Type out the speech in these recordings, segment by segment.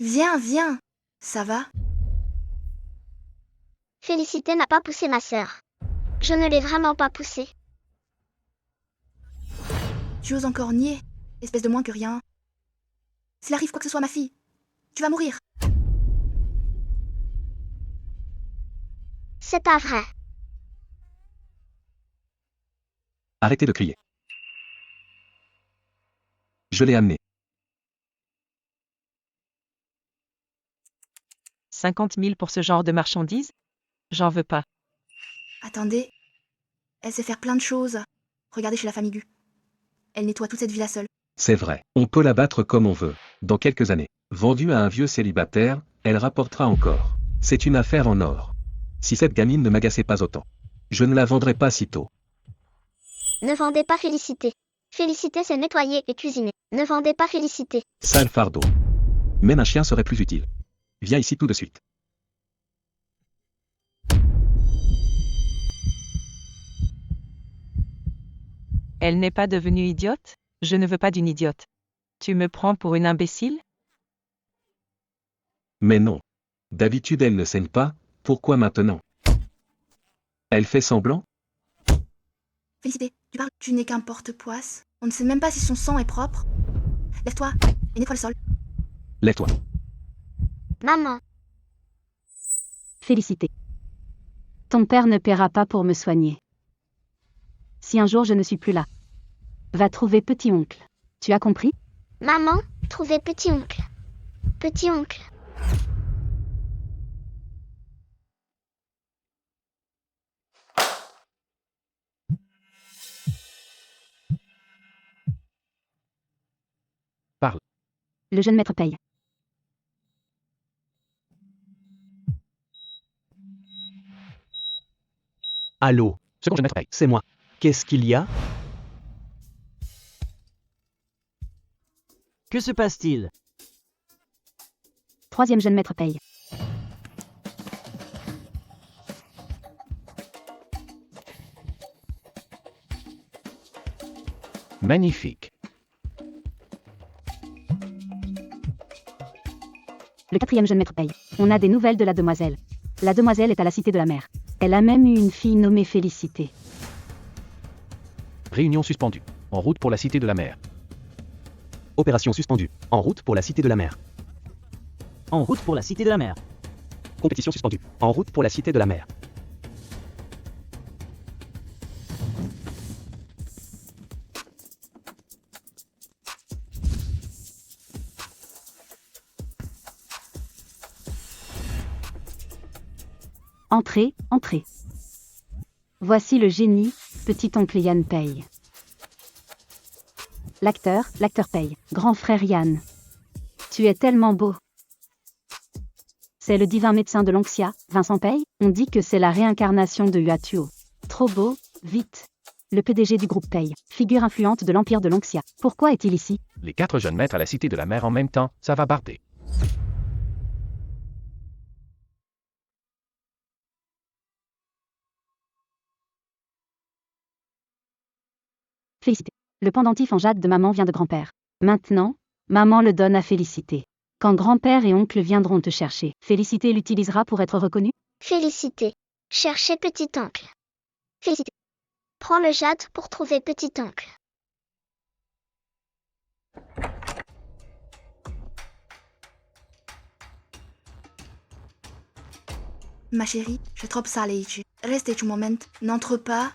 Viens, viens. Ça va? Félicité n'a pas poussé ma sœur. Je ne l'ai vraiment pas poussée. Tu oses encore nier, espèce de moins que rien. S'il arrive quoi que ce soit à ma fille, tu vas mourir. C'est pas vrai. Arrêtez de crier. Je l'ai amené. 50 000 pour ce genre de marchandises? J'en veux pas. Attendez. Elle sait faire plein de choses. Regardez chez la famille Gu. Elle nettoie toute cette villa seule. C'est vrai. On peut la battre comme on veut. Dans quelques années. Vendue à un vieux célibataire, elle rapportera encore. C'est une affaire en or. Si cette gamine ne m'agaçait pas autant. Je ne la vendrai pas si tôt. Ne vendez pas Félicité. Félicité c'est nettoyer et cuisiner. Ne vendez pas Félicité. Sale fardeau. Même un chien serait plus utile. Viens ici tout de suite. Elle n'est pas devenue idiote? Je ne veux pas d'une idiote. Tu me prends pour une imbécile? Mais non. D'habitude elle ne saigne pas, pourquoi maintenant? Elle fait semblant? Félicité, tu parles. Tu n'es qu'un porte-poisse. On ne sait même pas si son sang est propre. Lève-toi et nettoie le sol. Lève-toi. Maman. Félicité. Ton père ne paiera pas pour me soigner. Si un jour je ne suis plus là, va trouver petit oncle. Tu as compris? Maman, trouvez petit oncle. Petit oncle. Le jeune maître paye. Allô, second jeune maître paye, c'est moi. Qu'est-ce qu'il y a? Que se passe-t-il? Troisième jeune maître paye. Magnifique. Le quatrième jeune maître paye. On a des nouvelles de la demoiselle. La demoiselle est à la cité de la mer. Elle a même eu une fille nommée Félicité. Réunion suspendue. En route pour la cité de la mer. Opération suspendue. En route pour la cité de la mer. En route pour la cité de la mer. Compétition suspendue. En route pour la cité de la mer. Entrez, entrez. Voici le génie, petit oncle Yann paye. L'acteur paye. Grand frère Yann. Tu es tellement beau. C'est le divin médecin de l'Onxia, Vincent Paye. On dit que c'est la réincarnation de Yuatuo. Trop beau, vite. Le PDG du groupe Paye, figure influente de l'empire de l'Onxia. Pourquoi est-il ici? Les 4 jeunes maîtres à la cité de la mer en même temps, ça va barder. Félicité. Le pendentif en jade de maman vient de grand-père. Maintenant, maman le donne à Félicité. Quand grand-père et oncle viendront te chercher, Félicité l'utilisera pour être reconnue? Félicité. Cherchez petit oncle. Félicité. Prends le jade pour trouver petit oncle. Ma chérie, je trop sale aici. Reste un moment. N'entre pas.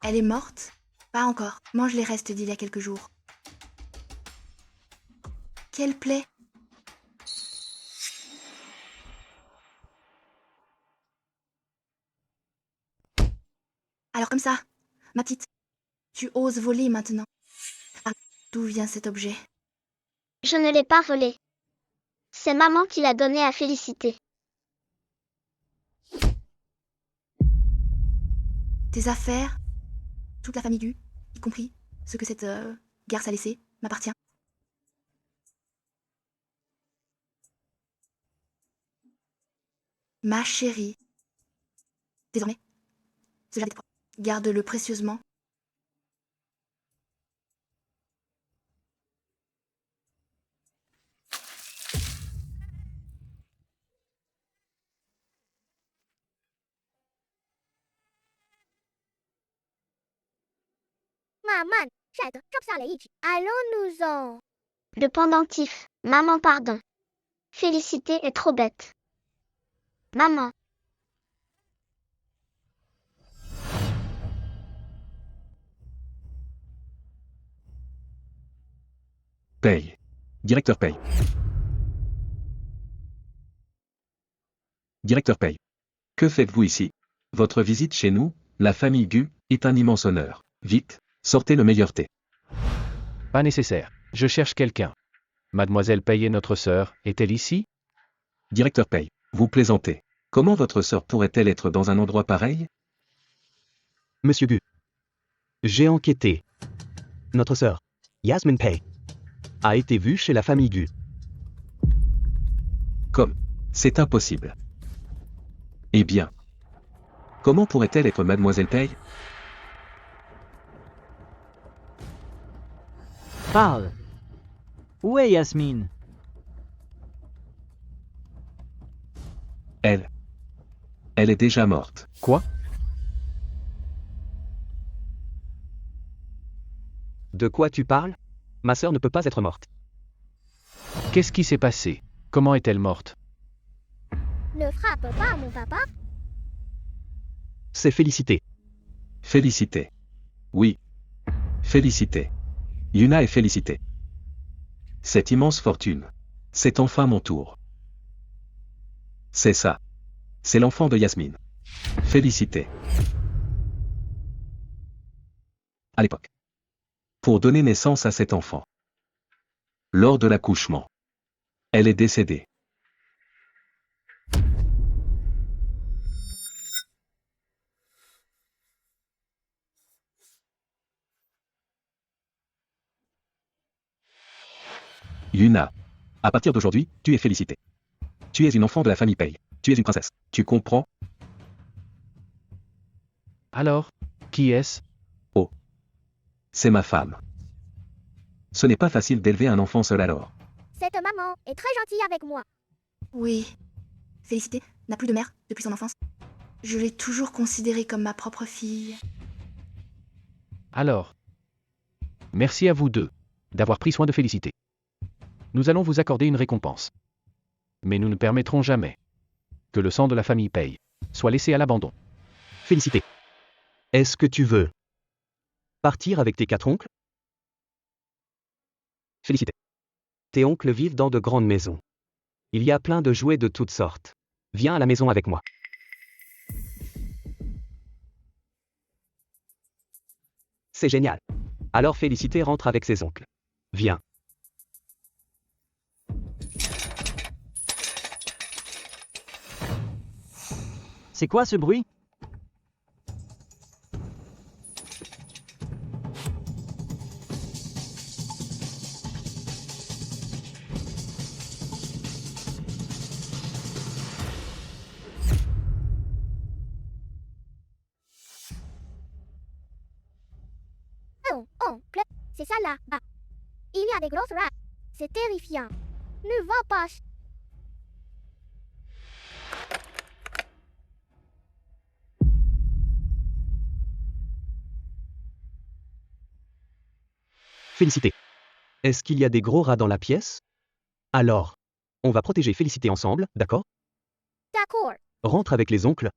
Elle est morte? Pas encore. Mange les restes d'il y a quelques jours. Quelle plaie! Alors comme ça, ma petite, tu oses voler maintenant. Ah, d'où vient cet objet? Je ne l'ai pas volé. C'est maman qui l'a donné à Félicité. Tes affaires, toute la famille Gu, y compris ce que cette garce a laissé, m'appartient. Ma chérie. Désormais, ce jardin est propre. Garde-le précieusement. Allons-nous-en. Le pendentif. Maman, pardon. Félicité est trop bête. Maman. Paye. Directeur paye. Directeur paye. Que faites-vous ici? Votre visite chez nous, la famille Gu, est un immense honneur. Vite, sortez le meilleur thé. Pas nécessaire. Je cherche quelqu'un. Mademoiselle Paye est notre sœur, est-elle ici? Directeur paye. Vous plaisantez. Comment votre sœur pourrait-elle être dans un endroit pareil? Monsieur Gu. J'ai enquêté. Notre sœur, Yasmin Pei, a été vue chez la famille Gu. Comme? C'est impossible. Eh bien. Comment pourrait-elle être Mademoiselle Paye? Parle. Où est Yasmine? Elle. Elle est déjà morte. Quoi? De quoi tu parles? Ma sœur ne peut pas être morte. Qu'est-ce qui s'est passé? Comment est-elle morte? Ne frappe pas mon papa. C'est Félicité. Félicité. Oui. Félicité. Yuna est félicitée. Cette immense fortune. C'est enfin mon tour. C'est ça. C'est l'enfant de Yasmine. Félicité. À l'époque. Pour donner naissance à cet enfant. Lors de l'accouchement. Elle est décédée. Yuna. À partir d'aujourd'hui, tu es félicitée. Tu es une enfant de la famille Pei. Tu es une princesse. Tu comprends? Alors, qui est-ce? Oh. C'est ma femme. Ce n'est pas facile d'élever un enfant seul alors. Cette maman est très gentille avec moi. Oui. Félicité n'a plus de mère depuis son enfance. Je l'ai toujours considérée comme ma propre fille. Alors. Merci à vous deux d'avoir pris soin de Félicité. Nous allons vous accorder une récompense. Mais nous ne permettrons jamais que le sang de la famille Paye soit laissé à l'abandon. Félicité. Est-ce que tu veux partir avec tes 4 oncles? Félicité. Tes oncles vivent dans de grandes maisons. Il y a plein de jouets de toutes sortes. Viens à la maison avec moi. C'est génial. Alors Félicité rentre avec ses oncles. Viens. C'est quoi ce bruit? Oh, oncle, c'est ça là-bas. Il y a des grosses rats. C'est terrifiant. Ne va pas. Félicité. Est-ce qu'il y a des gros rats dans la pièce? Alors, on va protéger Félicité ensemble, d'accord? D'accord. Rentre avec les oncles.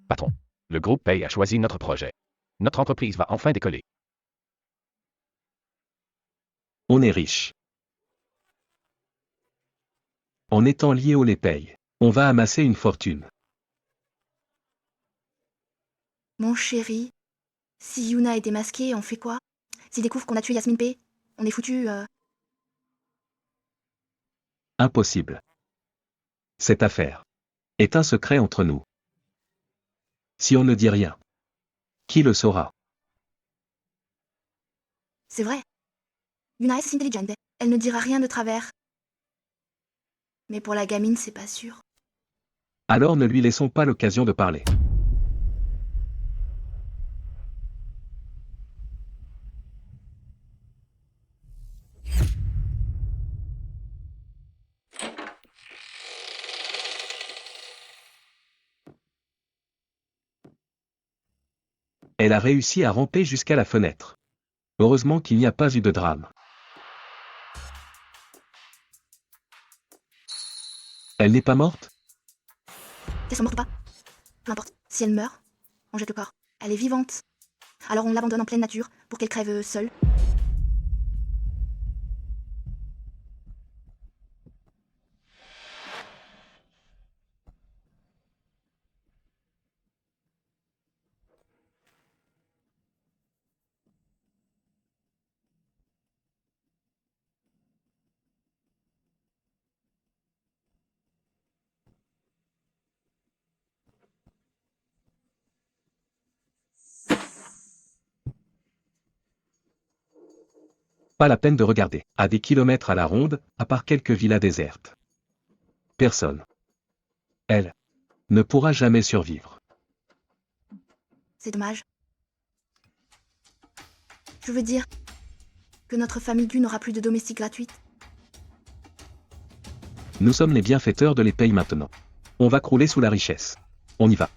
Patron. Le groupe Paye a choisi notre projet. Notre entreprise va enfin décoller. On est riche. En étant lié au lait paye, on va amasser une fortune. Mon chéri, si Yuna est démasquée, on fait quoi? S'il découvre qu'on a tué Yasmine P, on est foutu. Impossible. Cette affaire est un secret entre nous. Si on ne dit rien, qui le saura? C'est vrai. Yuna est intelligente. Elle ne dira rien de travers. Mais pour la gamine, c'est pas sûr. Alors ne lui laissons pas l'occasion de parler. Elle a réussi à ramper jusqu'à la fenêtre. Heureusement qu'il n'y a pas eu de drame. Elle n'est pas morte? Qu'elle soit morte ou pas? Peu importe. Si elle meurt, on jette le corps. Elle est vivante. Alors on l'abandonne en pleine nature pour qu'elle crève seule. Pas la peine de regarder. À des kilomètres à la ronde, à part quelques villas désertes. Personne. Elle ne pourra jamais survivre. C'est dommage. Je veux dire que notre famille Gu n'aura plus de domestique gratuite. Nous sommes les bienfaiteurs de l'épée maintenant. On va crouler sous la richesse. On y va.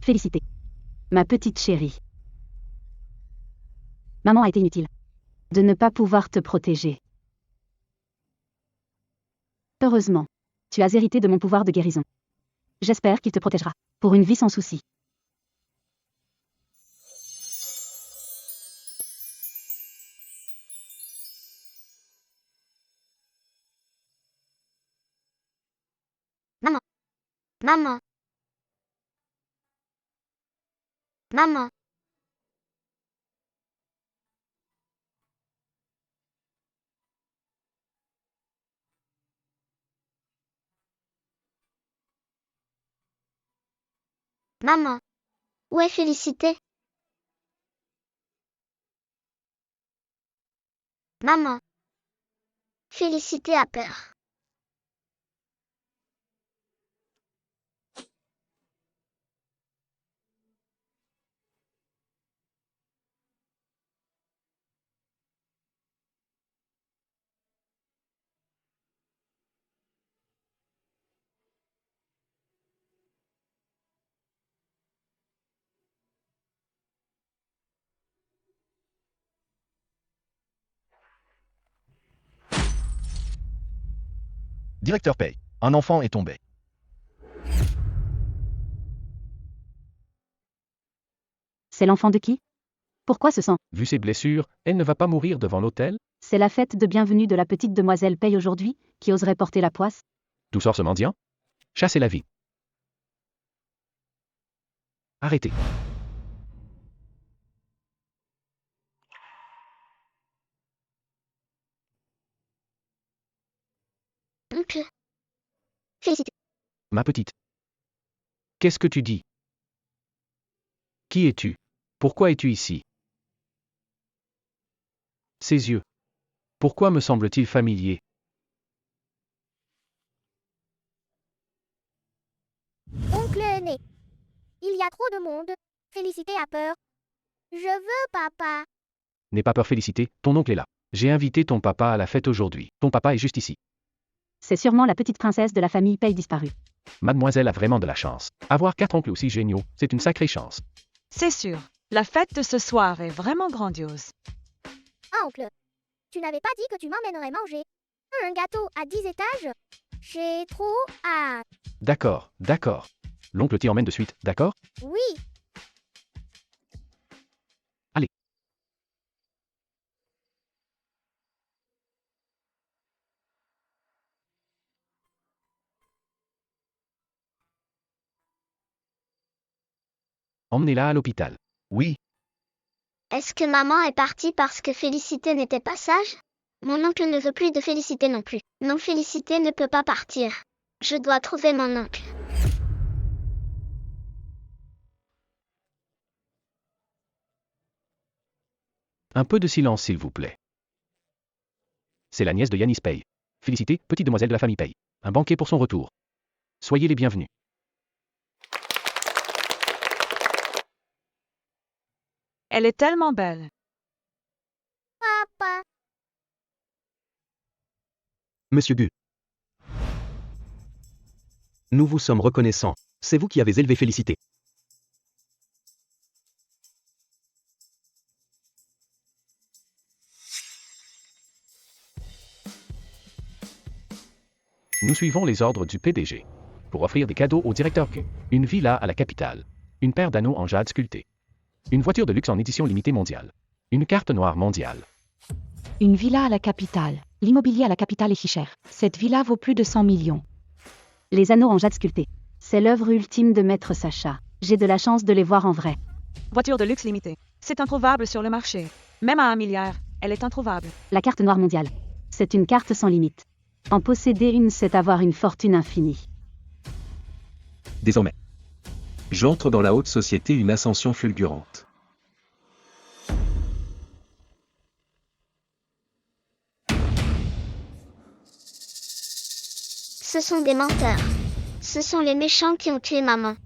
Félicité. Ma petite chérie. Maman a été inutile. De ne pas pouvoir te protéger. Heureusement. Tu as hérité de mon pouvoir de guérison. J'espère qu'il te protégera. Pour une vie sans souci. Maman. Maman. Maman. Maman. Où est Félicité? Maman. Félicité a peur. Directeur paye. Un enfant est tombé. C'est l'enfant de qui? Pourquoi ce sang? Vu ses blessures, elle ne va pas mourir devant l'hôtel? C'est la fête de bienvenue de la petite demoiselle Paye aujourd'hui, qui oserait porter la poisse? D'où sort ce mendiant? Chassez la vie. Arrêtez. Oncle. Félicité. Ma petite. Qu'est-ce que tu dis? Qui es-tu? Pourquoi es-tu ici? Ses yeux. Pourquoi me semblent-ils familiers? Oncle aîné. Il y a trop de monde. Félicité a peur. Je veux papa. N'aie pas peur, Félicité, ton oncle est là. J'ai invité ton papa à la fête aujourd'hui. Ton papa est juste ici. C'est sûrement la petite princesse de la famille Paye disparue. Mademoiselle a vraiment de la chance. Avoir 4 oncles aussi géniaux, c'est une sacrée chance. C'est sûr, la fête de ce soir est vraiment grandiose. Oncle, tu n'avais pas dit que tu m'emmènerais manger un gâteau à 10 étages? J'ai trop hâte. D'accord, d'accord. L'oncle t'y emmène de suite, d'accord? Oui, Emmenez-la à l'hôpital. Oui, est-ce que maman est partie parce que Félicité n'était pas sage? Mon oncle ne veut plus de Félicité non plus. Non, Félicité ne peut pas partir. Je dois trouver mon oncle. Un peu de silence, s'il vous plaît. C'est la nièce de Yanis Pei. Félicité, petite demoiselle de la famille Pei. Un banquet pour son retour. Soyez les bienvenus. Elle est tellement belle. Papa, Monsieur Gu. Nous vous sommes reconnaissants. C'est vous qui avez élevé Félicité. Nous suivons les ordres du PDG. Pour offrir des cadeaux au directeur Gu. Une villa à la capitale. Une paire d'anneaux en jade sculpté. Une voiture de luxe en édition limitée mondiale. Une carte noire mondiale. Une villa à la capitale. L'immobilier à la capitale est si cher. Cette villa vaut plus de 100 millions. Les anneaux en jade sculpté. C'est l'œuvre ultime de Maître Sacha. J'ai de la chance de les voir en vrai. Voiture de luxe limitée. C'est introuvable sur le marché. Même à 1 milliard, elle est introuvable. La carte noire mondiale. C'est une carte sans limite. En posséder une, c'est avoir une fortune infinie. Désormais, j'entre dans la haute société une ascension fulgurante. ce sont des menteurs. Ce sont les méchants qui ont tué maman.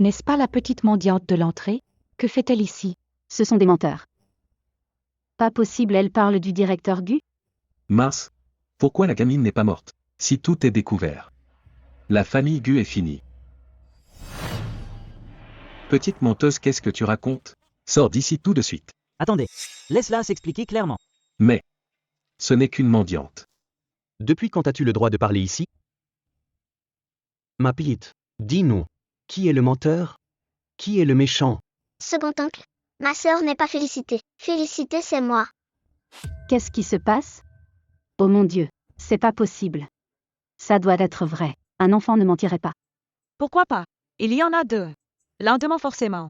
N'est-ce pas la petite mendiante de l'entrée? Que fait-elle ici? Ce sont des menteurs. Pas possible, elle parle du directeur Gu? Mince. Pourquoi la gamine n'est pas morte? Si tout est découvert. La famille Gu est finie. Petite menteuse, qu'est-ce que tu racontes? Sors d'ici tout de suite. Attendez, laisse-la s'expliquer clairement. Mais, ce n'est qu'une mendiante. Depuis quand as-tu le droit de parler ici? Ma petite, dis-nous, qui est le menteur? Qui est le méchant? Second oncle, ma sœur n'est pas Félicité. Félicité, c'est moi. Qu'est-ce qui se passe? Oh mon Dieu, c'est pas possible. Ça doit être vrai. Un enfant ne mentirait pas. Pourquoi pas? Il y en a deux. Lentement forcément.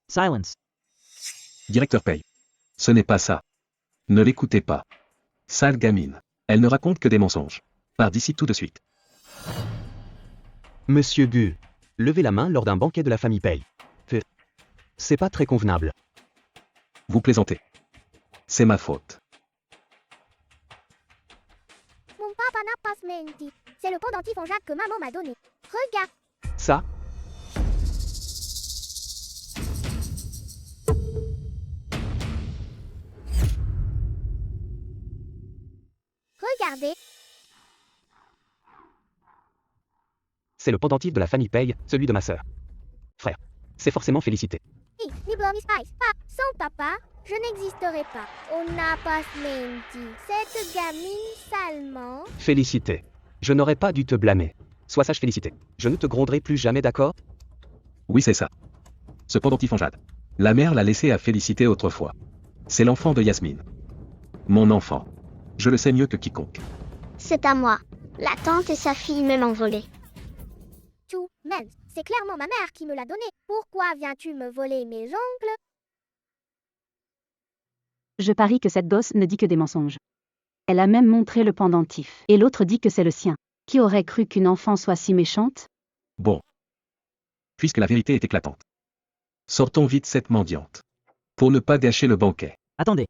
Silence. Directeur Pei. Ce n'est pas ça. Ne l'écoutez pas. Sale gamine. Elle ne raconte que des mensonges. Pars d'ici tout de suite. Monsieur Gu, levez la main lors d'un banquet de la famille Pei. C'est pas très convenable. Vous plaisantez. C'est ma faute. Mon papa n'a pas menti. C'est le pendentif en jade que maman m'a donné. Regarde. Ça? Regardez. C'est le pendentif de la famille Pei, celui de ma sœur. Frère. C'est forcément Félicité. Ni Blommy Spice. Pas sans papa, je n'existerai pas. On n'a pas menti. Cette gamine salement. Félicité. Je n'aurais pas dû te blâmer. Sois sage, Félicité. Je ne te gronderai plus jamais, d'accord? Oui, c'est ça. Ce pendentif en jade. La mère l'a laissé à Félicité autrefois. C'est l'enfant de Yasmine. Mon enfant. Je le sais mieux que quiconque. C'est à moi. La tante et sa fille me l'ont volé. Tout, même. C'est clairement ma mère qui me l'a donné. Pourquoi viens-tu me voler mes ongles? Je parie que cette gosse ne dit que des mensonges. Elle a même montré le pendentif. Et l'autre dit que c'est le sien. Qui aurait cru qu'une enfant soit si méchante? Bon. Puisque la vérité est éclatante. Sortons vite cette mendiante. Pour ne pas gâcher le banquet. Attendez.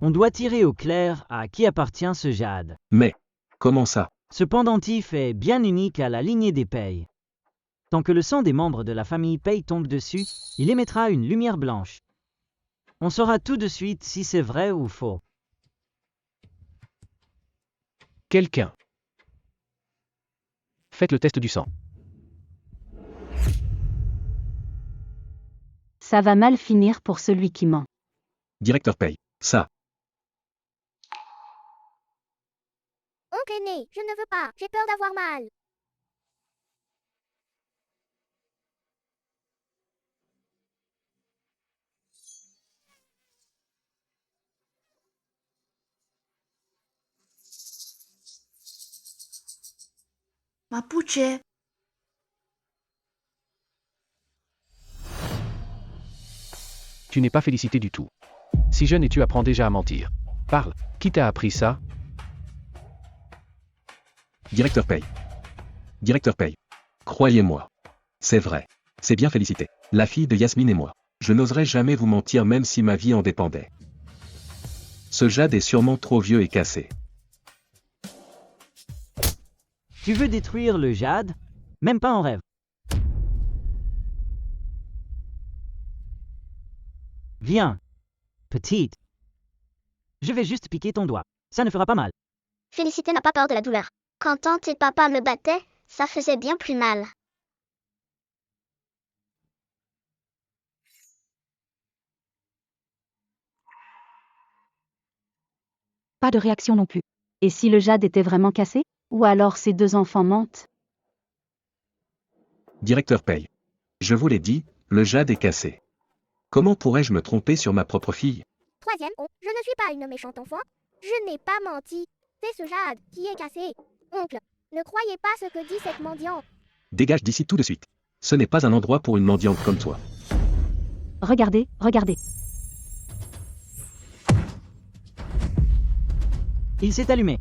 On doit tirer au clair à qui appartient ce jade. Mais, comment ça? Ce pendentif est bien unique à la lignée des Pei. Tant que le sang des membres de la famille Pei tombe dessus, il émettra une lumière blanche. On saura tout de suite si c'est vrai ou faux. Quelqu'un. Faites le test du sang. Ça va mal finir pour celui qui ment. Directeur Pei. Ça. Oncle aîné, je ne veux pas, j'ai peur d'avoir mal. Mapuche. Tu n'es pas félicité du tout. Si jeune et tu apprends déjà à mentir. Parle. Qui t'a appris ça? Directeur Pei. Directeur Pei. Croyez-moi. C'est vrai. C'est bien Félicité. La fille de Yasmine et moi. Je n'oserais jamais vous mentir même si ma vie en dépendait. Ce jade est sûrement trop vieux et cassé. Tu veux détruire le jade? Même pas en rêve. Viens, petite. Je vais juste piquer ton doigt. Ça ne fera pas mal. Félicité n'a pas peur de la douleur. Quand tante et papa me battaient, ça faisait bien plus mal. Pas de réaction non plus. Et si le jade était vraiment cassé? Ou alors ces deux enfants mentent? Directeur Pei. Je vous l'ai dit, le jade est cassé. Comment pourrais-je me tromper sur ma propre fille? Troisième, je ne suis pas une méchante enfant. Je n'ai pas menti. C'est ce jade qui est cassé. Oncle, ne croyez pas ce que dit cette mendiante. Dégage d'ici tout de suite. Ce n'est pas un endroit pour une mendiante comme toi. Regardez, regardez. Il s'est allumé.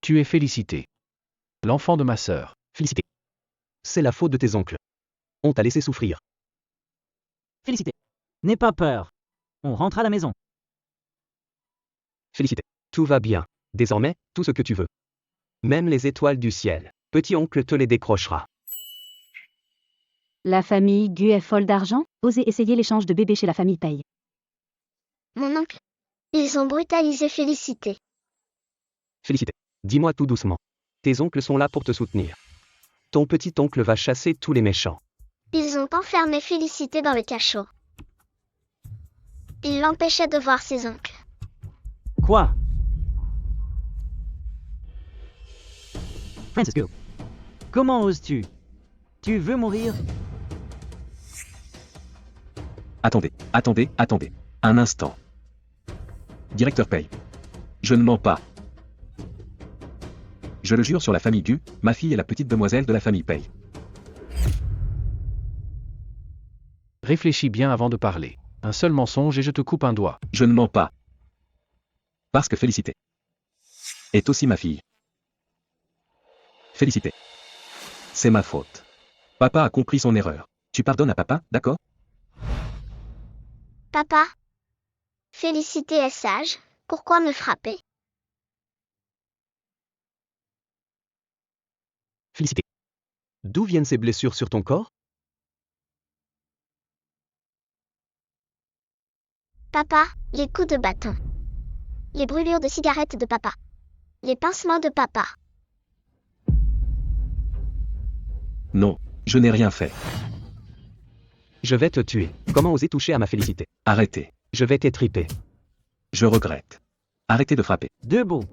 Tu es félicité. L'enfant de ma sœur. Félicité. C'est la faute de tes oncles. On t'a laissé souffrir. Félicité. N'aie pas peur. On rentre à la maison. Félicité. Tout va bien. Désormais, tout ce que tu veux. Même les étoiles du ciel. Petit-oncle te les décrochera. La famille Gu est folle d'argent? Osez essayer l'échange de bébés chez la famille Pei. Mon oncle. Ils ont brutalisé Félicité. Félicité. Dis-moi tout doucement. Tes oncles sont là pour te soutenir. Ton petit-oncle va chasser tous les méchants. Ils ont enfermé Félicité dans le cachot. Ils l'empêchaient de voir ses oncles. Quoi? Francisco. Comment oses-tu? Tu veux mourir? Attendez, attendez, attendez. Un instant. Directeur Pei. Je ne mens pas. Je le jure sur la famille Gu, ma fille est la petite demoiselle de la famille Pei. Réfléchis bien avant de parler. Un seul mensonge et je te coupe un doigt. Je ne mens pas. Parce que Félicité est aussi ma fille. Félicité. C'est ma faute. Papa a compris son erreur. Tu pardonnes à papa, d'accord? Papa. Félicité est sage. Pourquoi me frapper? Félicité. D'où viennent ces blessures sur ton corps? Papa, les coups de bâton. Les brûlures de cigarettes de papa. Les pincements de papa. Non, je n'ai rien fait. Je vais te tuer. Comment oser toucher à ma Félicité? Arrêtez. Je vais t'étriper. Je regrette. Arrêtez de frapper. Debout.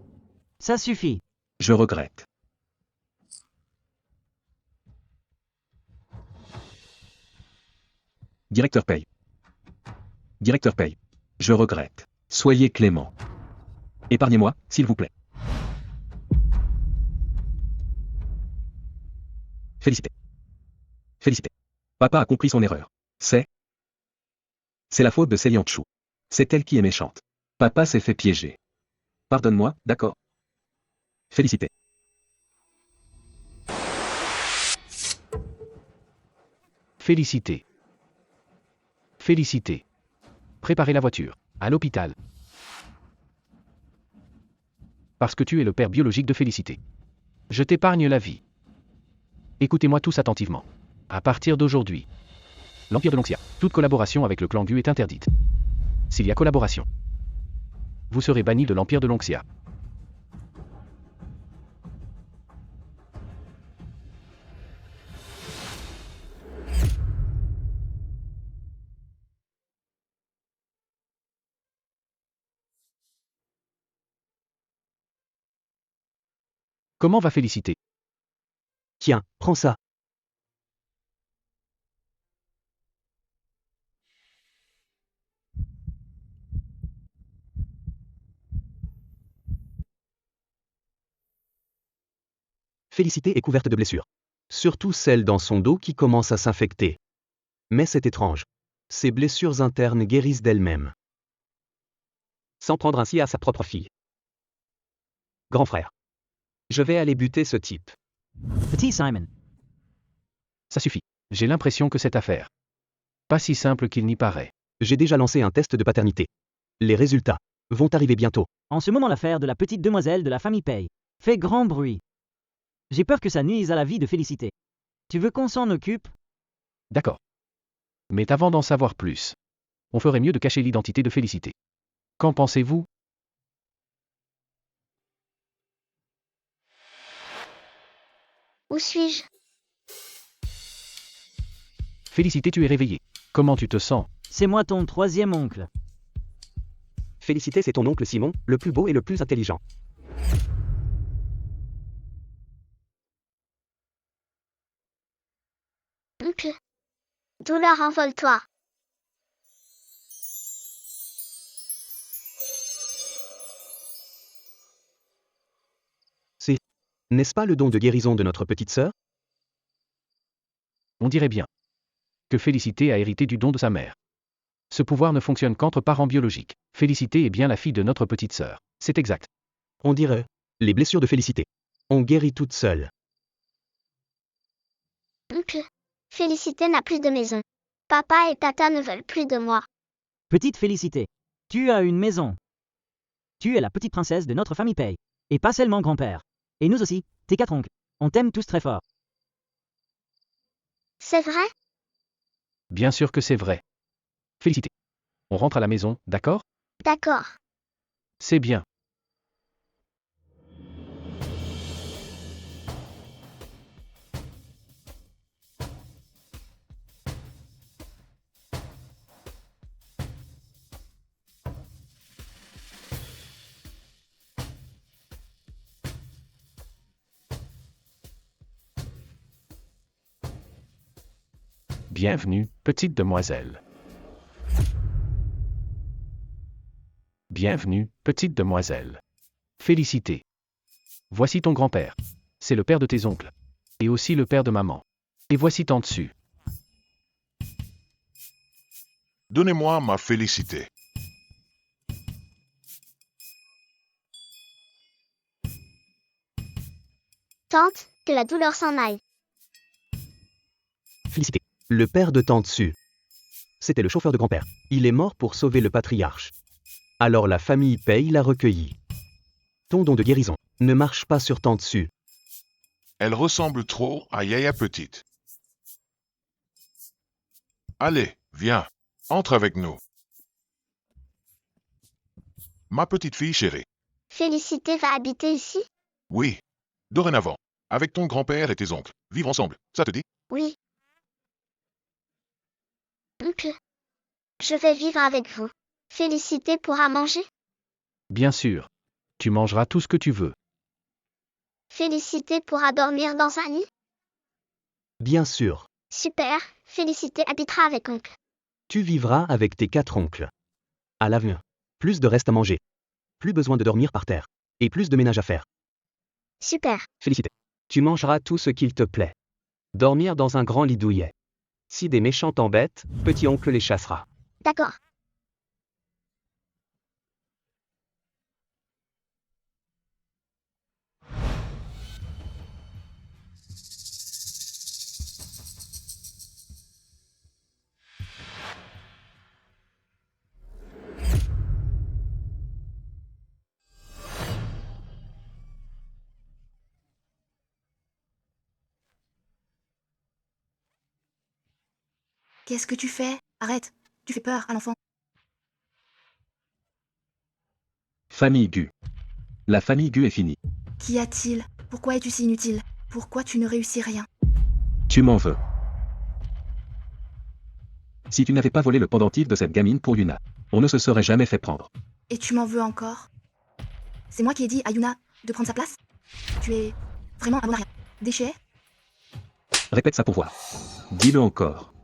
Ça suffit. Je regrette. Directeur Pei. Directeur Pei. Je regrette. Soyez clément. Épargnez-moi, s'il vous plaît. Félicité. Félicité. Papa a compris son erreur. C'est la faute de Selianchu. C'est elle qui est méchante. Papa s'est fait piéger. Pardonne-moi, d'accord? Félicité. Félicité. Félicité. Préparez la voiture. À l'hôpital. Parce que tu es le père biologique de Félicité. Je t'épargne la vie. Écoutez-moi tous attentivement. À partir d'aujourd'hui, l'Empire de Lonxia, toute collaboration avec le clan Gu est interdite. S'il y a collaboration, vous serez banni de l'Empire de Lonxia. Comment va Félicité? Tiens, prends ça. Félicité est couverte de blessures. Surtout celle dans son dos qui commence à s'infecter. Mais c'est étrange. Ces blessures internes guérissent d'elles-mêmes. Sans prendre ainsi à sa propre fille. Grand frère. Je vais aller buter ce type. Petit Simon. Ça suffit. J'ai l'impression que cette affaire, pas si simple qu'il n'y paraît. J'ai déjà lancé un test de paternité. Les résultats vont arriver bientôt. En ce moment, l'affaire de la petite demoiselle de la famille Pei fait grand bruit. J'ai peur que ça nuise à la vie de Félicité. Tu veux qu'on s'en occupe? D'accord. Mais avant d'en savoir plus, on ferait mieux de cacher l'identité de Félicité. Qu'en pensez-vous? Où suis-je? Félicité, tu es réveillée. Comment tu te sens? C'est moi ton troisième oncle. Félicité, c'est ton oncle Simon, le plus beau et le plus intelligent. Oncle. Douleur, envole-toi. N'est-ce pas le don de guérison de notre petite sœur? On dirait bien que Félicité a hérité du don de sa mère. Ce pouvoir ne fonctionne qu'entre parents biologiques. Félicité est bien la fille de notre petite sœur. C'est exact. On dirait. Les blessures de Félicité. On guérit toutes seules. Oncle. Félicité n'a plus de maison. Papa et Tata ne veulent plus de moi. Petite Félicité. Tu as une maison. Tu es la petite princesse de notre famille Pei. Et pas seulement grand-père. Et nous aussi, tes 4 oncles. On t'aime tous très fort. C'est vrai? Bien sûr que c'est vrai. Félicité. On rentre à la maison, d'accord? D'accord. C'est bien. Bienvenue, petite demoiselle. Bienvenue, petite demoiselle. Félicité. Voici ton grand-père. C'est le père de tes oncles. Et aussi le père de maman. Et voici tant dessus. Donnez-moi ma Félicité. Tante, que la douleur s'en aille. Félicité. Le père de Tante Su. C'était le chauffeur de grand-père. Il est mort pour sauver le patriarche. Alors la famille Pei l'a recueilli. Ton don de guérison ne marche pas sur Tante Su. Elle ressemble trop à Yaya Petite. Allez, viens, entre avec nous. Ma petite fille chérie. Félicité va habiter ici? Oui. Dorénavant, avec ton grand-père et tes oncles. Vivre ensemble, ça te dit? Oui. Oncle. Je vais vivre avec vous. Félicité pourra manger? Bien sûr. Tu mangeras tout ce que tu veux. Félicité pourra dormir dans un lit? Bien sûr. Super, Félicité habitera avec oncle. Tu vivras avec tes 4 oncles. À l'avenir. Plus de reste à manger. Plus besoin de dormir par terre. Et plus de ménage à faire. Super. Félicité. Tu mangeras tout ce qu'il te plaît. Dormir dans un grand lit douillet. Si des méchants t'embêtent, petit oncle les chassera. D'accord. Qu'est-ce que tu fais? Arrête, tu fais peur à l'enfant. Famille Gu. La famille Gu est finie. Qu'y a-t-il? Pourquoi es-tu si inutile? Pourquoi tu ne réussis rien? Tu m'en veux. Si tu n'avais pas volé le pendentif de cette gamine pour Yuna, on ne se serait jamais fait prendre. Et tu m'en veux encore? C'est moi qui ai dit à Yuna de prendre sa place? Tu es vraiment un bon à rien. Déchet? Répète ça pour voir. Dis-le encore.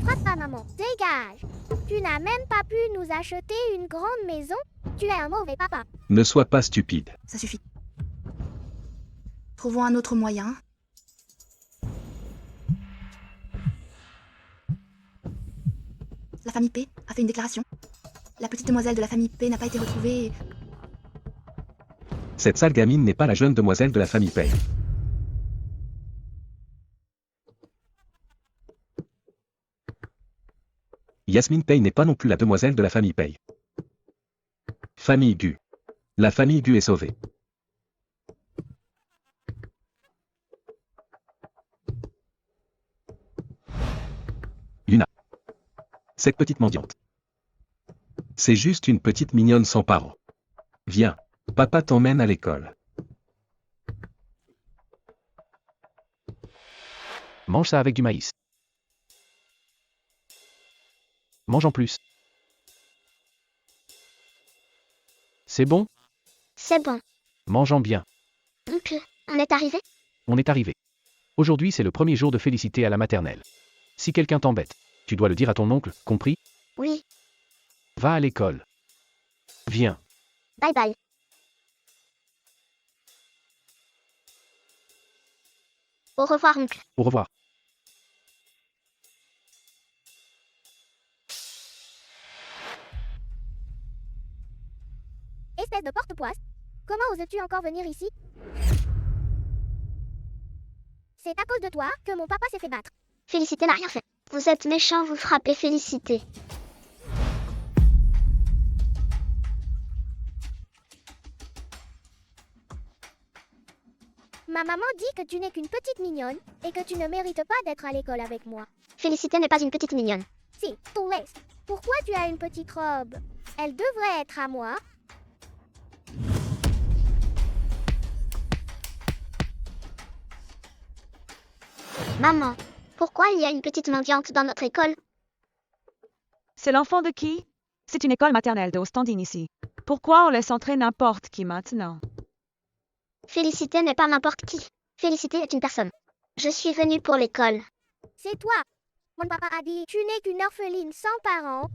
Papa, maman, dégage. Tu n'as même pas pu nous acheter une grande maison. Tu es un mauvais papa. Ne sois pas stupide. Ça suffit. Trouvons un autre moyen. La famille P a fait une déclaration. La petite demoiselle de la famille P n'a pas été retrouvée. Cette sale gamine n'est pas la jeune demoiselle de la famille Pei. Yasmine Pei n'est pas non plus la demoiselle de la famille Pei. Famille Gu. La famille Gu est sauvée. Yuna. Cette petite mendiante. C'est juste une petite mignonne sans parents. Viens, papa t'emmène à l'école. Mange ça avec du maïs. Mange en plus. C'est bon? C'est bon. Mangeons bien. Oncle, on est arrivé? On est arrivé. Aujourd'hui c'est le premier jour de Félicité à la maternelle. Si quelqu'un t'embête, tu dois le dire à ton oncle, compris? Oui. Va à l'école. Viens. Bye bye. Au revoir, oncle. Au revoir. Espèce de porte-poisse. Comment oses-tu encore venir ici? C'est à cause de toi que mon papa s'est fait battre. Félicité n'a rien fait. Vous êtes méchant, vous frappez Félicité. Ma maman dit que tu n'es qu'une petite mignonne et que tu ne mérites pas d'être à l'école avec moi. Félicité n'est pas une petite mignonne. Si, ton laisse. Pourquoi tu as une petite robe? Elle devrait être à moi. Maman, pourquoi il y a une petite mendiante dans notre école? C'est l'enfant de qui? C'est une école maternelle de Ostendine ici. Pourquoi on laisse entrer n'importe qui maintenant? Félicité n'est pas n'importe qui. Félicité est une personne. Je suis venue pour l'école. C'est toi. Mon papa a dit tu n'es qu'une orpheline sans parents.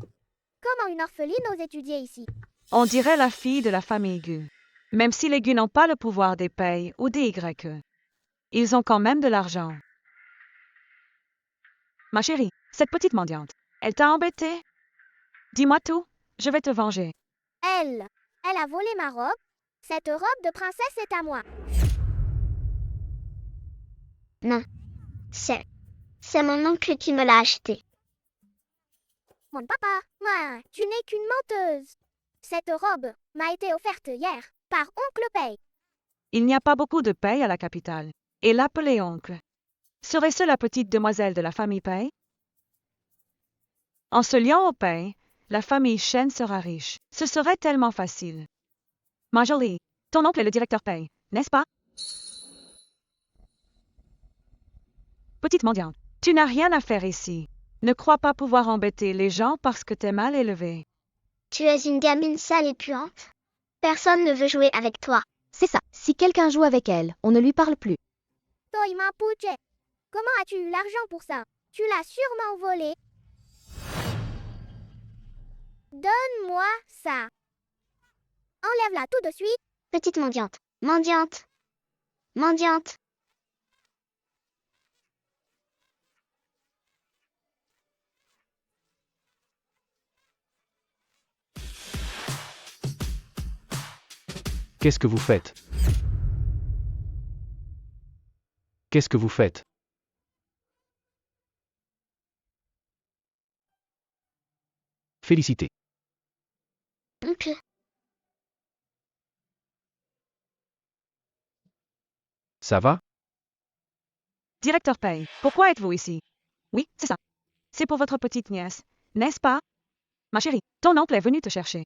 Comment une orpheline ose étudier ici? On dirait la fille de la famille Gu. Même si les Gu n'ont pas le pouvoir des Pei ou des YE. Ils ont quand même de l'argent. Ma chérie, cette petite mendiante, elle t'a embêtée? Dis-moi tout, je vais te venger. Elle a volé ma robe. Cette robe de princesse est à moi. Non. C'est mon oncle qui me l'a achetée. Mon papa, moi, tu n'es qu'une menteuse. Cette robe m'a été offerte hier par oncle Pei. Il n'y a pas beaucoup de Pei à la capitale. Et l'appeler oncle. Serait-ce la petite demoiselle de la famille Pei? En se liant au Pei, la famille Shen sera riche. Ce serait tellement facile. Ma jolie, ton oncle est le directeur Pei, n'est-ce pas? Petite mendiante, tu n'as rien à faire ici. Ne crois pas pouvoir embêter les gens parce que t'es mal élevé. Tu es une gamine sale et puante. Personne ne veut jouer avec toi. C'est ça, si quelqu'un joue avec elle, on ne lui parle plus. Toi, Mapuche. Comment as-tu eu l'argent pour ça? Tu l'as sûrement volé. Donne-moi ça. Enlève-la tout de suite. Petite mendiante. Mendiante. Mendiante. Qu'est-ce que vous faites? Qu'est-ce que vous faites? Félicité. Oncle. Ça va? Directeur Pei, pourquoi êtes-vous ici? Oui, c'est ça. C'est pour votre petite nièce, n'est-ce pas? Ma chérie, ton oncle est venu te chercher.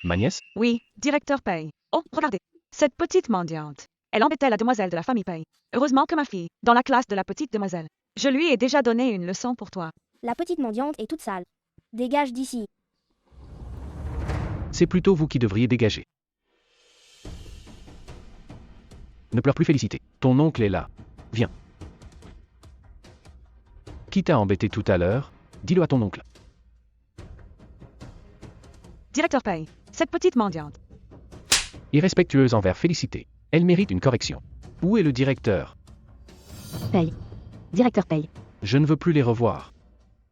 Ma nièce? Oui, directeur Paye. Oh, regardez. Cette petite mendiante. Elle embêtait la demoiselle de la famille Paye. Heureusement que ma fille, dans la classe de la petite demoiselle. Je lui ai déjà donné une leçon pour toi. La petite mendiante est toute sale. Dégage d'ici. C'est plutôt vous qui devriez dégager. Ne pleure plus Félicité. Ton oncle est là. Viens. Qui t'a embêté tout à l'heure? Dis-le à ton oncle. Directeur Paye, cette petite mendiante. Irrespectueuse envers Félicité. Elle mérite une correction. Où est le directeur? Paye. Directeur Paye. Je ne veux plus les revoir.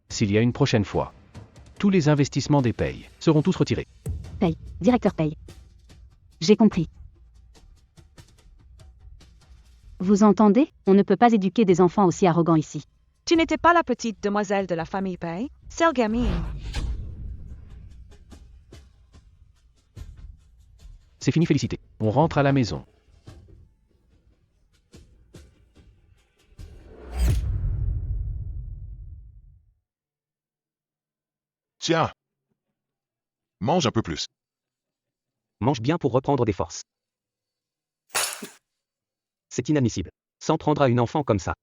S'il y a une prochaine fois, tous les investissements des payes seront tous retirés. Paye. Directeur Paye. J'ai compris. Vous entendez? On ne peut pas éduquer des enfants aussi arrogants ici. Tu n'étais pas la petite demoiselle de la famille Paye? Celle gamine. C'est fini Félicité. On rentre à la maison. Tiens. Mange un peu plus. Mange bien pour reprendre des forces. C'est inadmissible. S'en prendre à une enfant comme ça.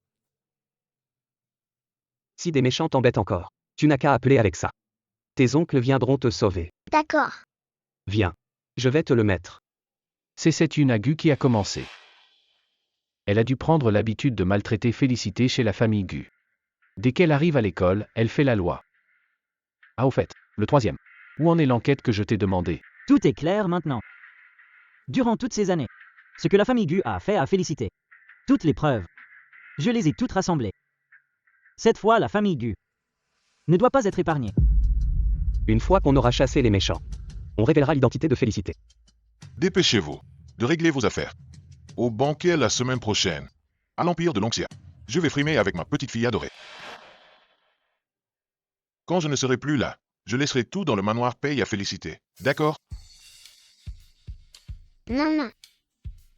Si des méchants t'embêtent encore, tu n'as qu'à appeler Alexa. Tes oncles viendront te sauver. D'accord. Viens. Je vais te le mettre. C'est cette Unagu qui a commencé. Elle a dû prendre l'habitude de maltraiter Félicité chez la famille Gu. Dès qu'elle arrive à l'école, elle fait la loi. Ah au fait, le troisième. Où en est l'enquête que je t'ai demandé? Tout est clair maintenant. Durant toutes ces années, ce que la famille Gu a fait à Félicité. Toutes les preuves. Je les ai toutes rassemblées. Cette fois, la famille Gu ne doit pas être épargnée. Une fois qu'on aura chassé les méchants, on révélera l'identité de Félicité. Dépêchez-vous de régler vos affaires. Au banquet la semaine prochaine, à l'Empire de Lonxia. Je vais frimer avec ma petite fille adorée. Quand je ne serai plus là, je laisserai tout dans le manoir Paye à Félicité. D'accord? Non, non.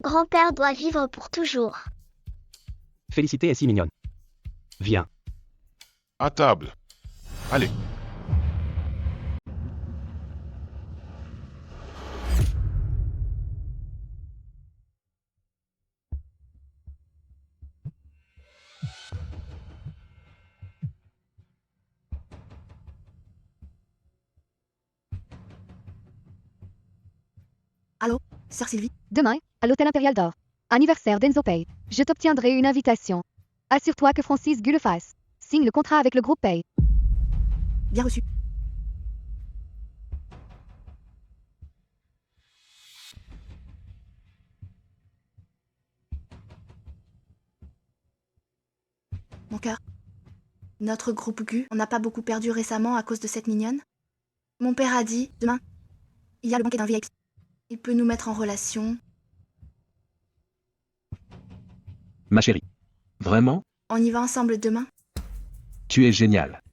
Grand-père doit vivre pour toujours. Félicité est si mignonne. Viens. À table. Allez. Allô, sœur Sylvie? Demain, à l'hôtel Impérial d'Or. Anniversaire d'Enzo Pay. Je t'obtiendrai une invitation. Assure-toi que Francis Gu le fasse. Signe le contrat avec le groupe Pay. Bien reçu. Mon cœur. Notre groupe Gu, on n'a pas beaucoup perdu récemment à cause de cette mignonne. Mon père a dit, demain, il y a le banquet d'un VIP. Il peut nous mettre en relation. Ma chérie. Vraiment? On y va ensemble demain? Tu es génial.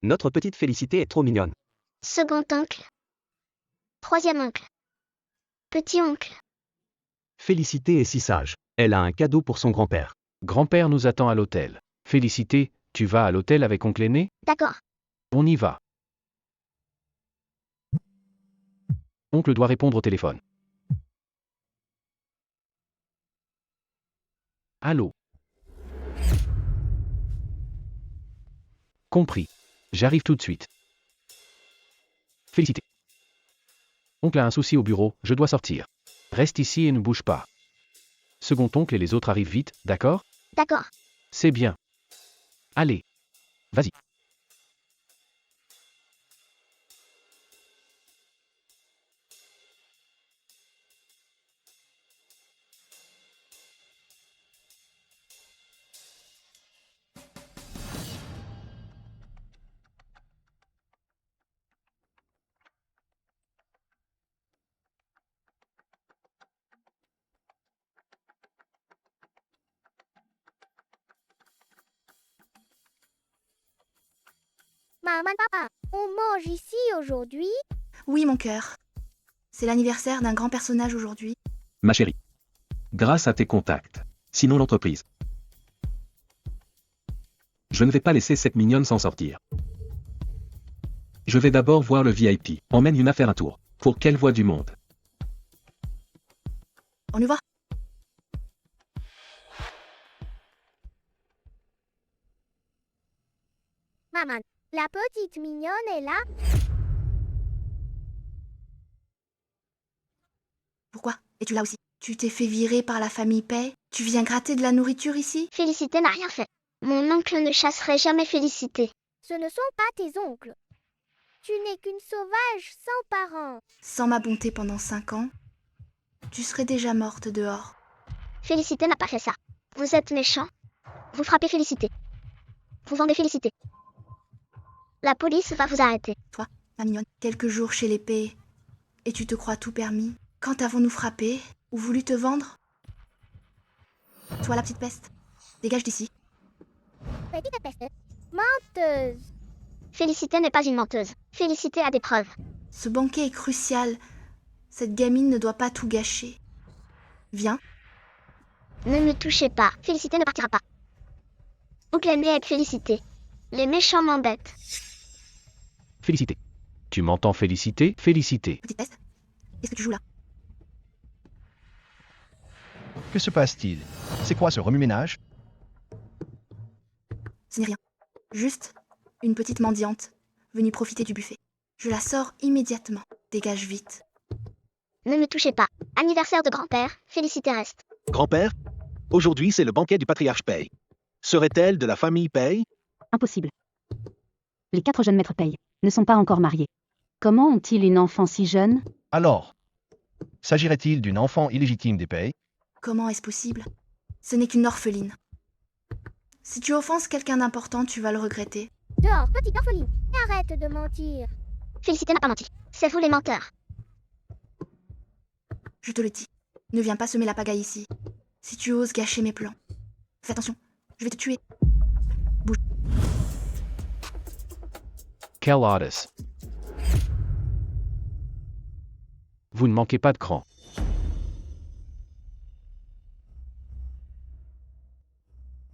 Notre petite Félicité est trop mignonne. Second oncle. Troisième oncle. Petit oncle. Félicité est si sage. Elle a un cadeau pour son grand-père. Grand-père nous attend à l'hôtel. Félicité, tu vas à l'hôtel avec oncle aîné? D'accord. On y va. Oncle doit répondre au téléphone. Allô? Compris. J'arrive tout de suite. Félicité. Oncle a un souci au bureau, je dois sortir. Reste ici et ne bouge pas. Second oncle et les autres arrivent vite, d'accord? D'accord. C'est bien. Allez. Vas-y. Maman, papa, on mange ici aujourd'hui? Oui, mon cœur. C'est l'anniversaire d'un grand personnage aujourd'hui. Ma chérie. Grâce à tes contacts. Sinon l'entreprise. Je ne vais pas laisser cette mignonne s'en sortir. Je vais d'abord voir le VIP. Emmène une affaire un tour. Pour qu'elle voie du monde. On y va. Maman, la petite mignonne est là? Pourquoi? Et tu l'as aussi. Tu t'es fait virer par la famille Pay? Tu viens gratter de la nourriture ici? Félicité n'a rien fait. Mon oncle ne chasserait jamais Félicité. Ce ne sont pas tes oncles. Tu n'es qu'une sauvage sans parents. Sans ma bonté pendant 5 ans, tu serais déjà morte dehors. Félicité n'a pas fait ça. Vous êtes méchant. Vous frappez Félicité. Vous vendez Félicité. La police va vous arrêter. Toi, ma mignonne, quelques jours chez les Pay, et tu te crois tout permis? Quand avons-nous frappé ou voulu te vendre? Toi, la petite peste, dégage d'ici. Petite peste. Menteuse. Félicité n'est pas une menteuse. Félicité a des preuves. Ce banquet est crucial. Cette gamine ne doit pas tout gâcher. Viens. Ne me touchez pas. Félicité ne partira pas. Vous l'aimez avec Félicité. Les méchants m'embêtent. Félicité. Tu m'entends Félicité? Félicité. Petite peste, qu'est-ce que tu joues là? Que se passe-t-il? C'est quoi ce remue-ménage? Ce n'est rien. Juste une petite mendiante venue profiter du buffet. Je la sors immédiatement. Dégage vite. Ne me touchez pas. Anniversaire de grand-père. Félicité reste. Grand-père, aujourd'hui c'est le banquet du patriarche Pay. Serait-elle de la famille Pay? Impossible. Les 4 jeunes maîtres Pay ne sont pas encore mariés. Comment ont-ils une enfant si jeune? Alors, s'agirait-il d'une enfant illégitime des Pay? Comment est-ce possible? Ce n'est qu'une orpheline. Si tu offenses quelqu'un d'important, tu vas le regretter. Dehors, petite orpheline. Arrête de mentir. Félicité n'a pas menti. C'est vous les menteurs. Je te le dis. Ne viens pas semer la pagaille ici. Si tu oses gâcher mes plans. Fais attention, je vais te tuer. Bouge. Quelle audace. Vous ne manquez pas de cran.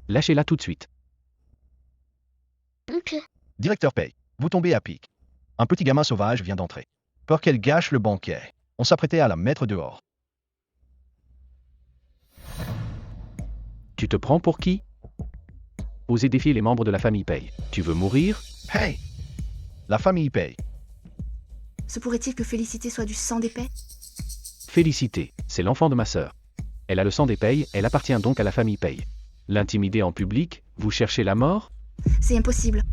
Lâchez-la tout de suite. Oncle. Directeur Pay, vous tombez à pic. Un petit gamin sauvage vient d'entrer. Peur qu'elle gâche le banquet. On s'apprêtait à la mettre dehors. Tu te prends pour qui? Osez défier les membres de la famille Pay. Tu veux mourir? Hey! La famille Pay. Se pourrait-il que Félicité soit du sang d'épais? Félicité, c'est l'enfant de ma sœur. Elle a le sang des Pay, elle appartient donc à la famille Pay. L'intimider en public, vous cherchez la mort? C'est impossible.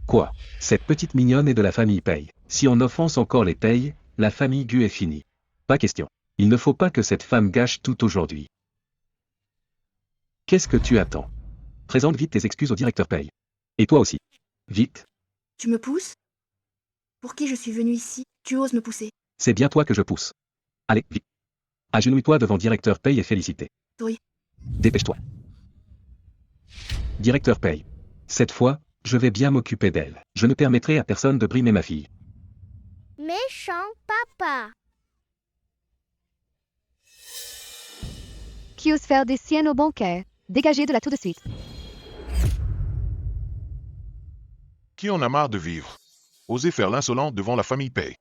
Quoi? Cette petite mignonne est de la famille Pay. Si on offense encore les Pay, la famille Gu est finie. Pas question. Il ne faut pas que cette femme gâche tout aujourd'hui. Qu'est-ce que tu attends? Présente vite tes excuses au directeur Pay. Et toi aussi. Vite. Tu me pousses? Pour qui je suis venu ici? Tu oses me pousser? C'est bien toi que je pousse. Allez, vite. Agenouille-toi devant directeur Pay et Félicité. Oui. Dépêche-toi. Directeur Pay. Cette fois, je vais bien m'occuper d'elle. Je ne permettrai à personne de brimer ma fille. Méchant papa. Qui ose faire des siennes au banquet? Dégagez de là tout de suite. Qui en a marre de vivre? Osez faire l'insolent devant la famille Pay.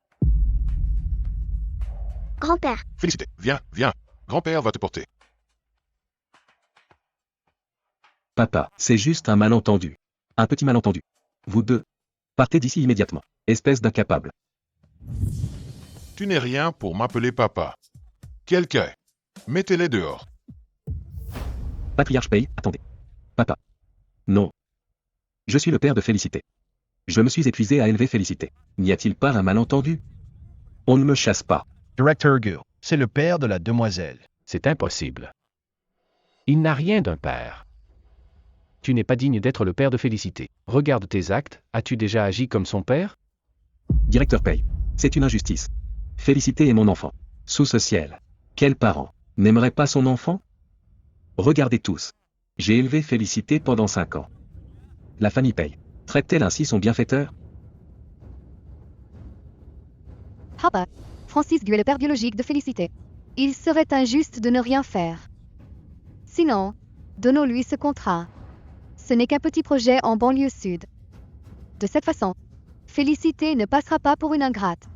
Grand-père. Félicité, viens, viens. Grand-père va te porter. Papa, c'est juste un malentendu. Un petit malentendu. Vous deux. Partez d'ici immédiatement. Espèce d'incapable. Tu n'es rien pour m'appeler papa. Quelqu'un. Mettez-les dehors. Patriarche Pay, attendez. Papa. Non. Je suis le père de Félicité. Je me suis épuisé à élever Félicité. N'y a-t-il pas un malentendu? On ne me chasse pas. Directeur Gu, c'est le père de la demoiselle. C'est impossible. Il n'a rien d'un père. Tu n'es pas digne d'être le père de Félicité. Regarde tes actes, as-tu déjà agi comme son père? Directeur Pay. C'est une injustice. Félicité est mon enfant. Sous ce ciel. Quel parent n'aimerait pas son enfant? Regardez tous. J'ai élevé Félicité pendant 5 ans. La famille Pay. traite-t-elle ainsi son bienfaiteur? Papa, Francis Gu est le père biologique de Félicité. Il serait injuste de ne rien faire. Sinon, donnons-lui ce contrat. Ce n'est qu'un petit projet en banlieue sud. De cette façon, Félicité ne passera pas pour une ingrate.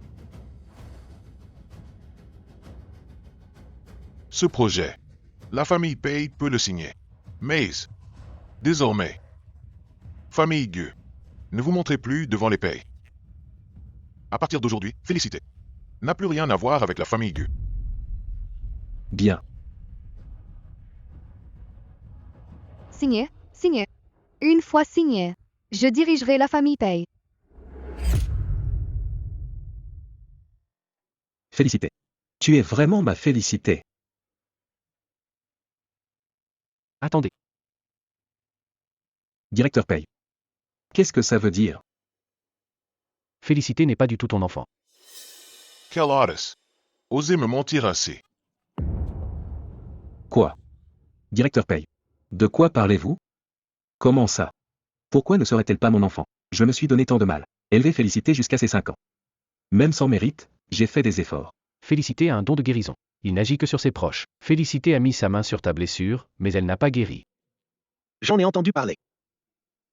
Ce projet, la famille Pei peut le signer. Mais, désormais, famille Gu, ne vous montrez plus devant les Pei. À partir d'aujourd'hui, Félicité n'a plus rien à voir avec la famille Gu. Bien. Signé, signé. Une fois signé, je dirigerai la famille Pei. Félicité. Tu es vraiment ma Félicité. Attendez. Directeur Pei. Qu'est-ce que ça veut dire? Félicité n'est pas du tout ton enfant. Quelle audace! Osez me mentir ainsi. Quoi? Directeur Pei. De quoi parlez-vous? Comment ça? Pourquoi ne serait-elle pas mon enfant? Je me suis donné tant de mal. Élevé Félicité jusqu'à ses 5 ans. Même sans mérite, j'ai fait des efforts. Félicité a un don de guérison. Il n'agit que sur ses proches. Félicité a mis sa main sur ta blessure, mais elle n'a pas guéri. J'en ai entendu parler.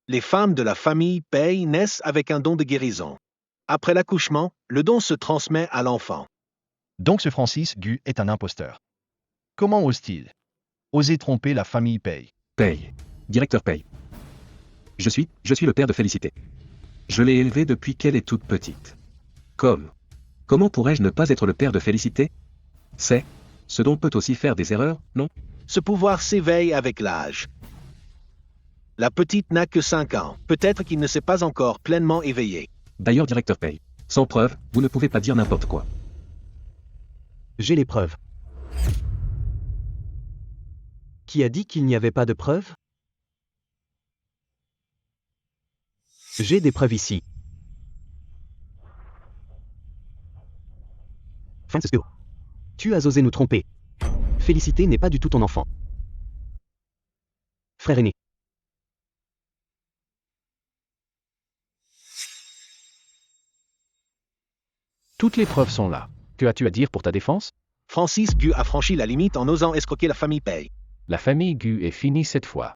Les femmes de la famille Pei naissent avec un don de guérison. Après l'accouchement, le don se transmet à l'enfant. Donc ce Francis Gu est un imposteur. Comment ose-t-il oser tromper la famille Pei? Pei. Directeur Pei. Je suis le père de Félicité. Je l'ai élevée depuis qu'elle est toute petite. Comment pourrais-je ne pas être le père de Félicité? Ce don peut aussi faire des erreurs, non? Ce pouvoir s'éveille avec l'âge. La petite n'a que 5 ans. Peut-être qu'il ne s'est pas encore pleinement éveillé. D'ailleurs, directeur Pei, sans preuve, vous ne pouvez pas dire n'importe quoi. J'ai les preuves. Qui a dit qu'il n'y avait pas de preuves? J'ai des preuves ici. Francis Gu. Tu as osé nous tromper. Félicité n'est pas du tout ton enfant. Frère aîné. Toutes les preuves sont là. Que as-tu à dire pour ta défense? Francis Gu a franchi la limite en osant escroquer la famille Pei. La famille Gu est finie cette fois.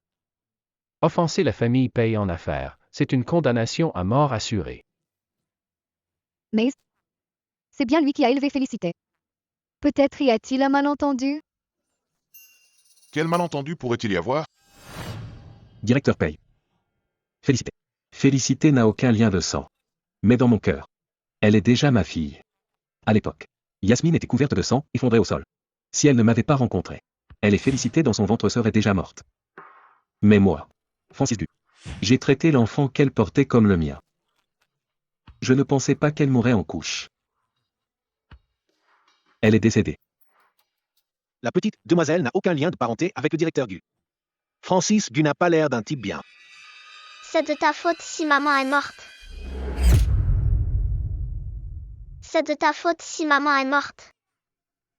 Offenser la famille Pei en affaires, c'est une condamnation à mort assurée. Mais c'est bien lui qui a élevé Félicité. Peut-être y a-t-il un malentendu? Quel malentendu pourrait-il y avoir? Directeur Pei. Félicité. Félicité n'a aucun lien de sang. Mais dans mon cœur, elle est déjà ma fille. À l'époque, Yasmine était couverte de sang, effondrée au sol. Si elle ne m'avait pas rencontré, elle et Félicité dans son ventre seraient déjà mortes. Mais moi, Francis Gu, j'ai traité l'enfant qu'elle portait comme le mien. Je ne pensais pas qu'elle mourrait en couche. Elle est décédée. La petite demoiselle n'a aucun lien de parenté avec le directeur Gu. Francis Gu n'a pas l'air d'un type bien. C'est de ta faute si maman est morte. C'est de ta faute si maman est morte.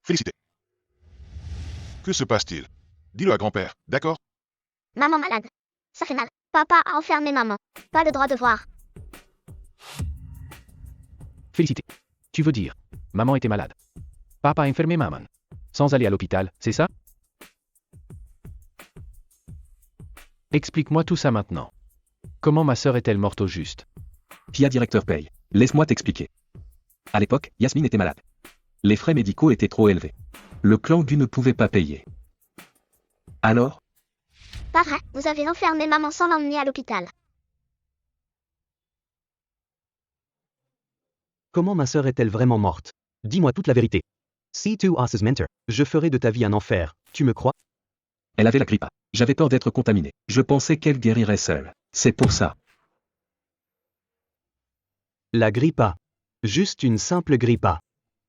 Félicité. Que se passe-t-il? Dis-le à grand-père, d'accord? Maman malade. Ça fait mal. Papa a enfermé maman. Pas le droit de voir. Félicité. Tu veux dire, maman était malade. Papa a enfermé maman. Sans aller à l'hôpital, c'est ça? Explique-moi tout ça maintenant. Comment ma sœur est-elle morte au juste? Pia directeur Pei, laisse-moi t'expliquer. À l'époque, Yasmine était malade. Les frais médicaux étaient trop élevés. Le clan Gu ne pouvait pas payer. Alors? Pas vrai, vous avez enfermé maman sans l'emmener à l'hôpital. Comment ma sœur est-elle vraiment morte? Dis-moi toute la vérité. See to us mentor. Je ferai de ta vie un enfer, tu me crois? Elle avait la grippe A. J'avais peur d'être contaminé. Je pensais qu'elle guérirait seule. C'est pour ça. La grippe A. Juste une simple grippe A.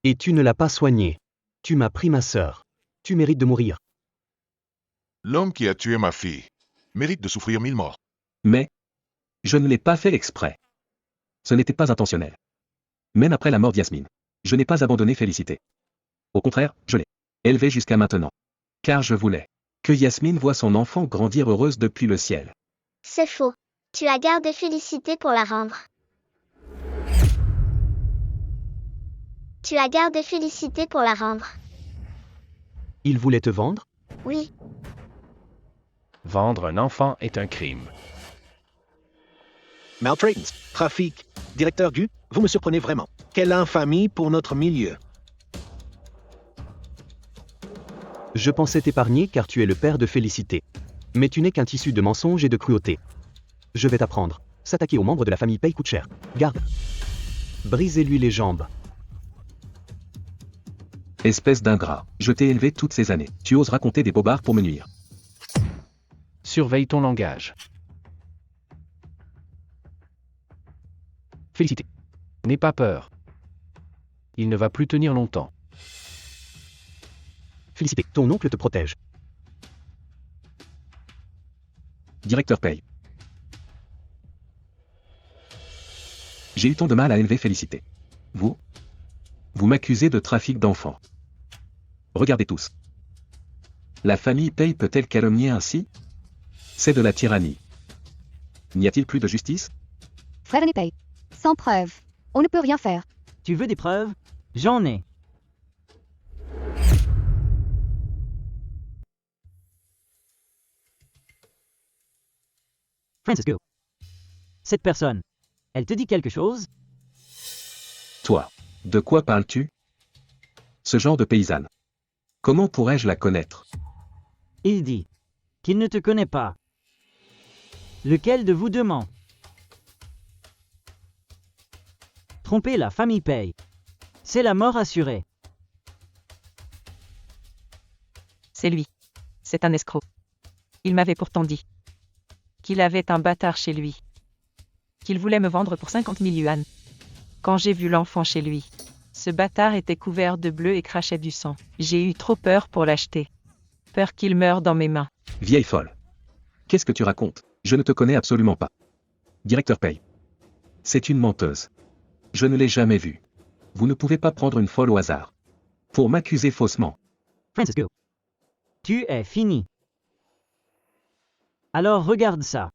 Et tu ne l'as pas soignée. Tu m'as pris ma sœur. Tu mérites de mourir. L'homme qui a tué ma fille mérite de souffrir 1000 morts. Mais je ne l'ai pas fait exprès. Ce n'était pas intentionnel. Même après la mort d'Yasmine, je n'ai pas abandonné Félicité. Au contraire, je l'ai élevée jusqu'à maintenant. Car je voulais que Yasmine voie son enfant grandir heureuse depuis le ciel. C'est faux. Tu as gardé Félicité pour la rendre. Tu as gardé Félicité pour la rendre. Il voulait te vendre? Oui. Vendre un enfant est un crime. Maltraitance, trafic. Directeur Gu, vous me surprenez vraiment. Quelle infamie pour notre milieu. Je pensais t'épargner car tu es le père de Félicité. Mais tu n'es qu'un tissu de mensonges et de cruauté. Je vais t'apprendre. S'attaquer aux membres de la famille Pei coûte cher. Garde. Brisez-lui les jambes. Espèce d'ingrat, je t'ai élevé toutes ces années. Tu oses raconter des bobards pour me nuire. Surveille ton langage. Félicité. N'aie pas peur. Il ne va plus tenir longtemps. Félicité, ton oncle te protège. Directeur Pei. J'ai eu tant de mal à élever Félicité. Vous m'accusez de trafic d'enfants. Regardez tous. La famille Pei peut-elle calomnier ainsi? C'est de la tyrannie. N'y a-t-il plus de justice? Frère Nipei. Sans preuve. On ne peut rien faire. Tu veux des preuves? J'en ai. Francisco. Cette personne, elle te dit quelque chose? Toi, de quoi parles-tu? Ce genre de paysanne. Comment pourrais-je la connaître? Il dit qu'il ne te connaît pas. Lequel de vous deux ment? Tromper la famille Pei. C'est la mort assurée. C'est lui. C'est un escroc. Il m'avait pourtant dit qu'il avait un bâtard chez lui. Qu'il voulait me vendre pour 50 000 yuan. Quand j'ai vu l'enfant chez lui, ce bâtard était couvert de bleu et crachait du sang. J'ai eu trop peur pour l'acheter. Peur qu'il meure dans mes mains. Vieille folle. Qu'est-ce que tu racontes? Je ne te connais absolument pas. Directeur Pei. C'est une menteuse. Je ne l'ai jamais vue. Vous ne pouvez pas prendre une folle au hasard. Pour m'accuser faussement. Francisco. Tu es fini. Alors regarde ça.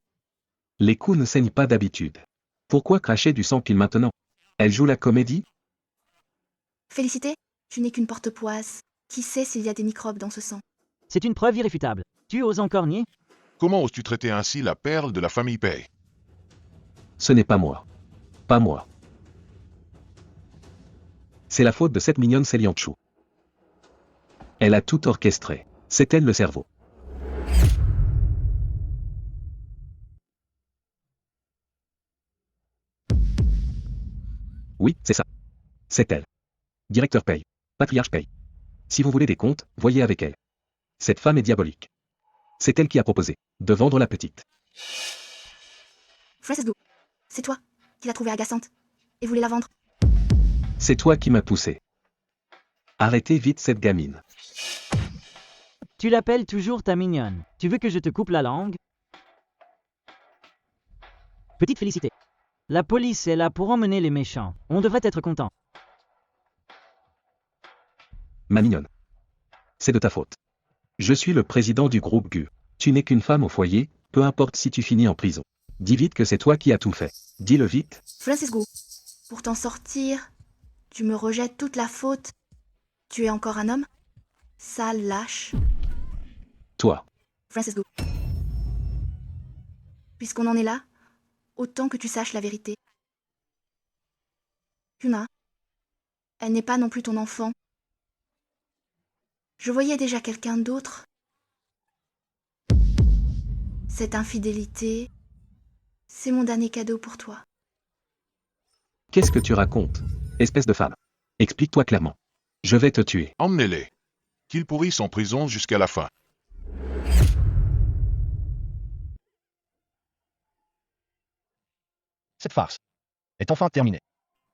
Les coups ne saignent pas d'habitude. Pourquoi cracher du sang pile maintenant? Elle joue la comédie? Félicité, tu n'es qu'une porte-poisse. Qui sait s'il y a des microbes dans ce sang? C'est une preuve irréfutable. Tu oses encore nier? Comment oses-tu traiter ainsi la perle de la famille Pei? Ce n'est pas moi. Pas moi. C'est la faute de cette mignonne Célianchou. Elle a tout orchestré. C'est elle le cerveau. Oui, c'est ça. C'est elle. Directeur Pei. Patriarche Pei. Si vous voulez des comptes, voyez avec elle. Cette femme est diabolique. C'est elle qui a proposé de vendre la petite. Francisco, c'est toi qui l'as trouvée agaçante et voulais la vendre. C'est toi qui m'as poussé. Arrêtez vite cette gamine. Tu l'appelles toujours ta mignonne. Tu veux que je te coupe la langue? Petite Félicité. La police est là pour emmener les méchants. On devrait être content. Ma mignonne. C'est de ta faute. Je suis le président du groupe Gu. Tu n'es qu'une femme au foyer, peu importe si tu finis en prison. Dis vite que c'est toi qui as tout fait. Dis-le vite. Francisco, pour t'en sortir, tu me rejettes toute la faute. Tu es encore un homme? Sale lâche. Toi. Francisco. Puisqu'on en est là, autant que tu saches la vérité. Yuna, elle n'est pas non plus ton enfant. Je voyais déjà quelqu'un d'autre. Cette infidélité, c'est mon dernier cadeau pour toi. Qu'est-ce que tu racontes? Espèce de femme. Explique-toi clairement. Je vais te tuer. Emmenez-les. Qu'ils pourrissent en prison jusqu'à la fin. Cette farce est enfin terminée.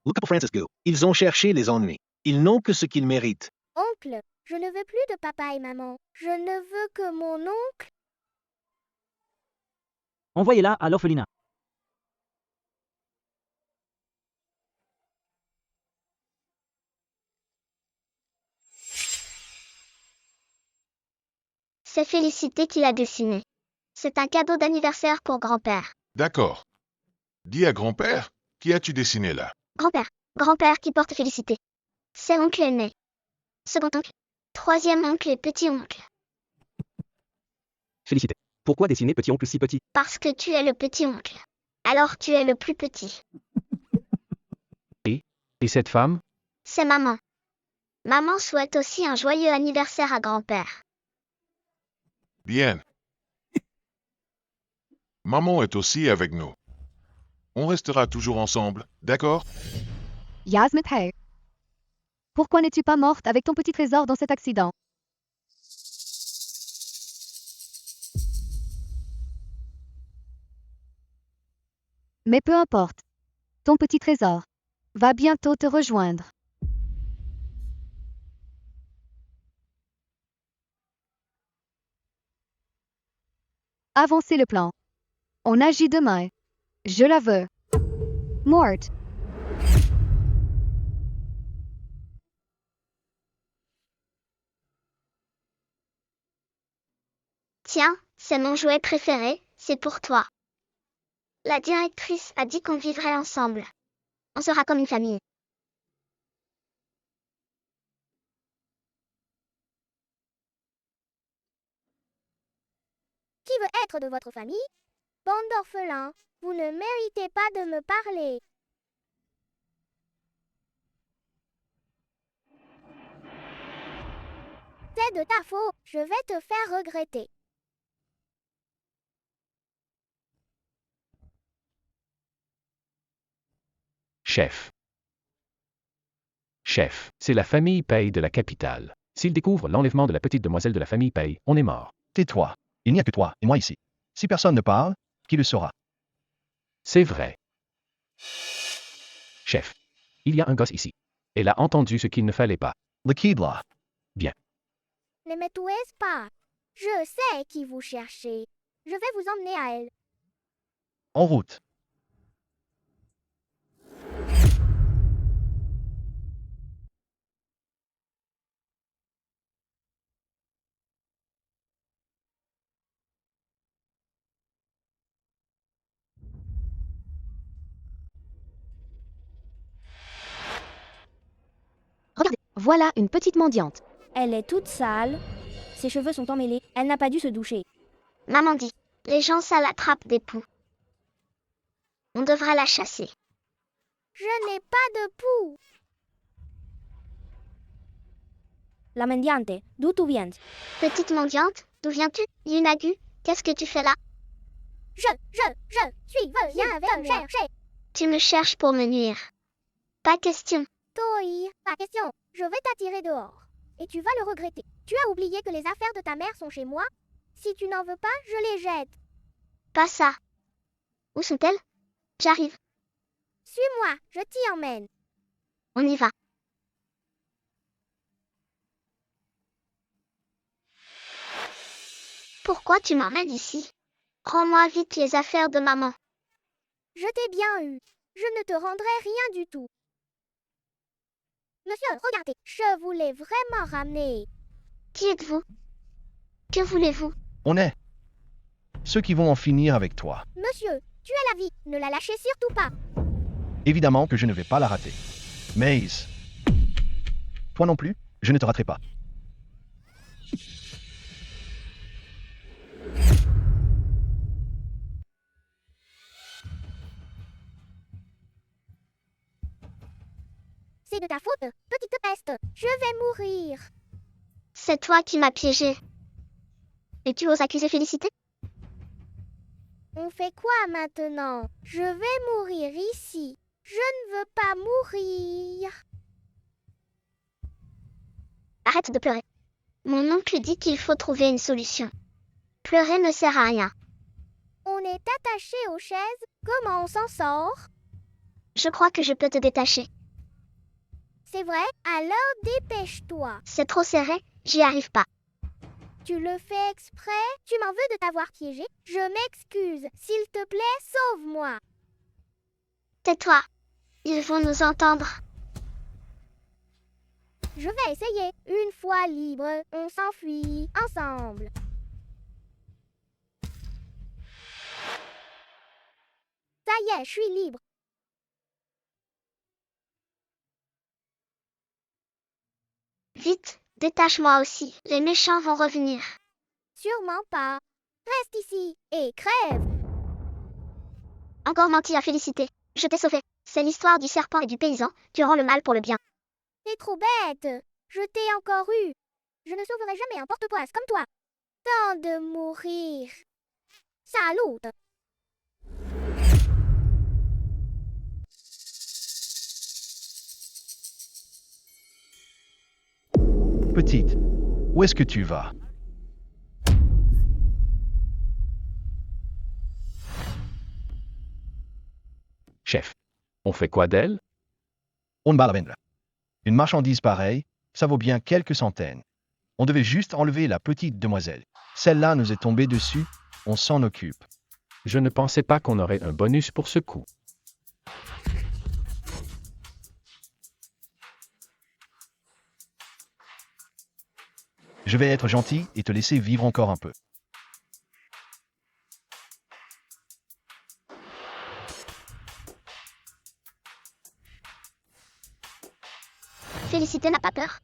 Look up Francisco. Ils ont cherché les ennuis. Ils n'ont que ce qu'ils méritent. Oncle, je ne veux plus de papa et maman. Je ne veux que mon oncle. Envoyez-la à l'orphelinat. C'est Félicité qui l'a dessiné. C'est un cadeau d'anniversaire pour grand-père. D'accord. Dis à grand-père, qui as-tu dessiné là? Grand-père. Grand-père qui porte Félicité. C'est oncle aîné. Second oncle. Troisième oncle et petit oncle. Félicité. Pourquoi dessiner petit oncle si petit? Parce que tu es le petit oncle. Alors tu es le plus petit. Et cette femme? C'est maman. Maman souhaite aussi un joyeux anniversaire à grand-père. Bien. Maman est aussi avec nous. On restera toujours ensemble, d'accord? Yasmin, hey. Pourquoi n'es-tu pas morte avec ton petit trésor dans cet accident? Mais peu importe. Ton petit trésor va bientôt te rejoindre. Avancez le plan. On agit demain. Je la veux. Mort. Tiens, c'est mon jouet préféré, c'est pour toi. La directrice a dit qu'on vivrait ensemble. On sera comme une famille. Qui veut être de votre famille? Bande d'orphelins, vous ne méritez pas de me parler. C'est de ta faute, je vais te faire regretter. Chef. Chef, c'est la famille Pei de la capitale. S'ils découvrent l'enlèvement de la petite demoiselle de la famille Pei, on est mort. Tais-toi. Il n'y a que toi et moi ici. Si personne ne parle, qui le saura? C'est vrai. Chef. Il y a un gosse ici. Elle a entendu ce qu'il ne fallait pas. Le kid là. Bien. Ne me tuez pas. Je sais qui vous cherchez. Je vais vous emmener à elle. En route. Regardez, voilà une petite mendiante. Elle est toute sale. Ses cheveux sont emmêlés. Elle n'a pas dû se doucher. Maman dit, les gens ça l'attrape des poux. On devra la chasser. Je n'ai pas de poux. La mendiante, d'où tu viens? Petite mendiante, d'où viens-tu? Yunagu, qu'est-ce que tu fais là? Je suis viens me chercher. Tu me cherches pour me nuire. Pas question. Toi, pas question. Je vais t'attirer dehors. Et tu vas le regretter. Tu as oublié que les affaires de ta mère sont chez moi? Si tu n'en veux pas, je les jette. Pas ça. Où sont-elles? J'arrive. Suis-moi, je t'y emmène. On y va. Pourquoi tu m'emmènes ici? Rends-moi vite les affaires de maman. Je t'ai bien eu. Je ne te rendrai rien du tout. Monsieur, regardez, je voulais vraiment ramener. Qui êtes-vous? Que voulez-vous? On est ceux qui vont en finir avec toi. Monsieur, tu as la vie, ne la lâchez surtout pas. Évidemment que je ne vais pas la rater. Maze. Toi non plus, je ne te raterai pas. C'est de ta faute, petite peste. Je vais mourir. C'est toi qui m'as piégé. Et tu oses accuser Félicité? On fait quoi maintenant? Je vais mourir ici. Je ne veux pas mourir. Arrête de pleurer. Mon oncle dit qu'il faut trouver une solution. Pleurer ne sert à rien. On est attaché aux chaises. Comment on s'en sort? Je crois que je peux te détacher. C'est vrai? Alors dépêche-toi. C'est trop serré, j'y arrive pas. Tu le fais exprès? Tu m'en veux de t'avoir piégé? Je m'excuse. S'il te plaît, sauve-moi. Tais-toi. Ils vont nous entendre. Je vais essayer. Une fois libre, on s'enfuit ensemble. y est, je suis libre. Vite, détache-moi aussi. Les méchants vont revenir. Sûrement pas. Reste ici et crève. Encore menti à Félicité. Je t'ai sauvé. C'est l'histoire du serpent et du paysan. Tu rends le mal pour le bien. T'es trop bête. Je t'ai encore eu. Je ne sauverai jamais un porte-poisse comme toi. Tant de mourir. Salut. Petite, où est-ce que tu vas? Chef, on fait quoi d'elle? On ne va la vendre. Une marchandise pareille, ça vaut bien quelques centaines. On devait juste enlever la petite demoiselle. Celle-là nous est tombée dessus, on s'en occupe. Je ne pensais pas qu'on aurait un bonus pour ce coup. Je vais être gentil et te laisser vivre encore un peu. Félicité n'a pas peur.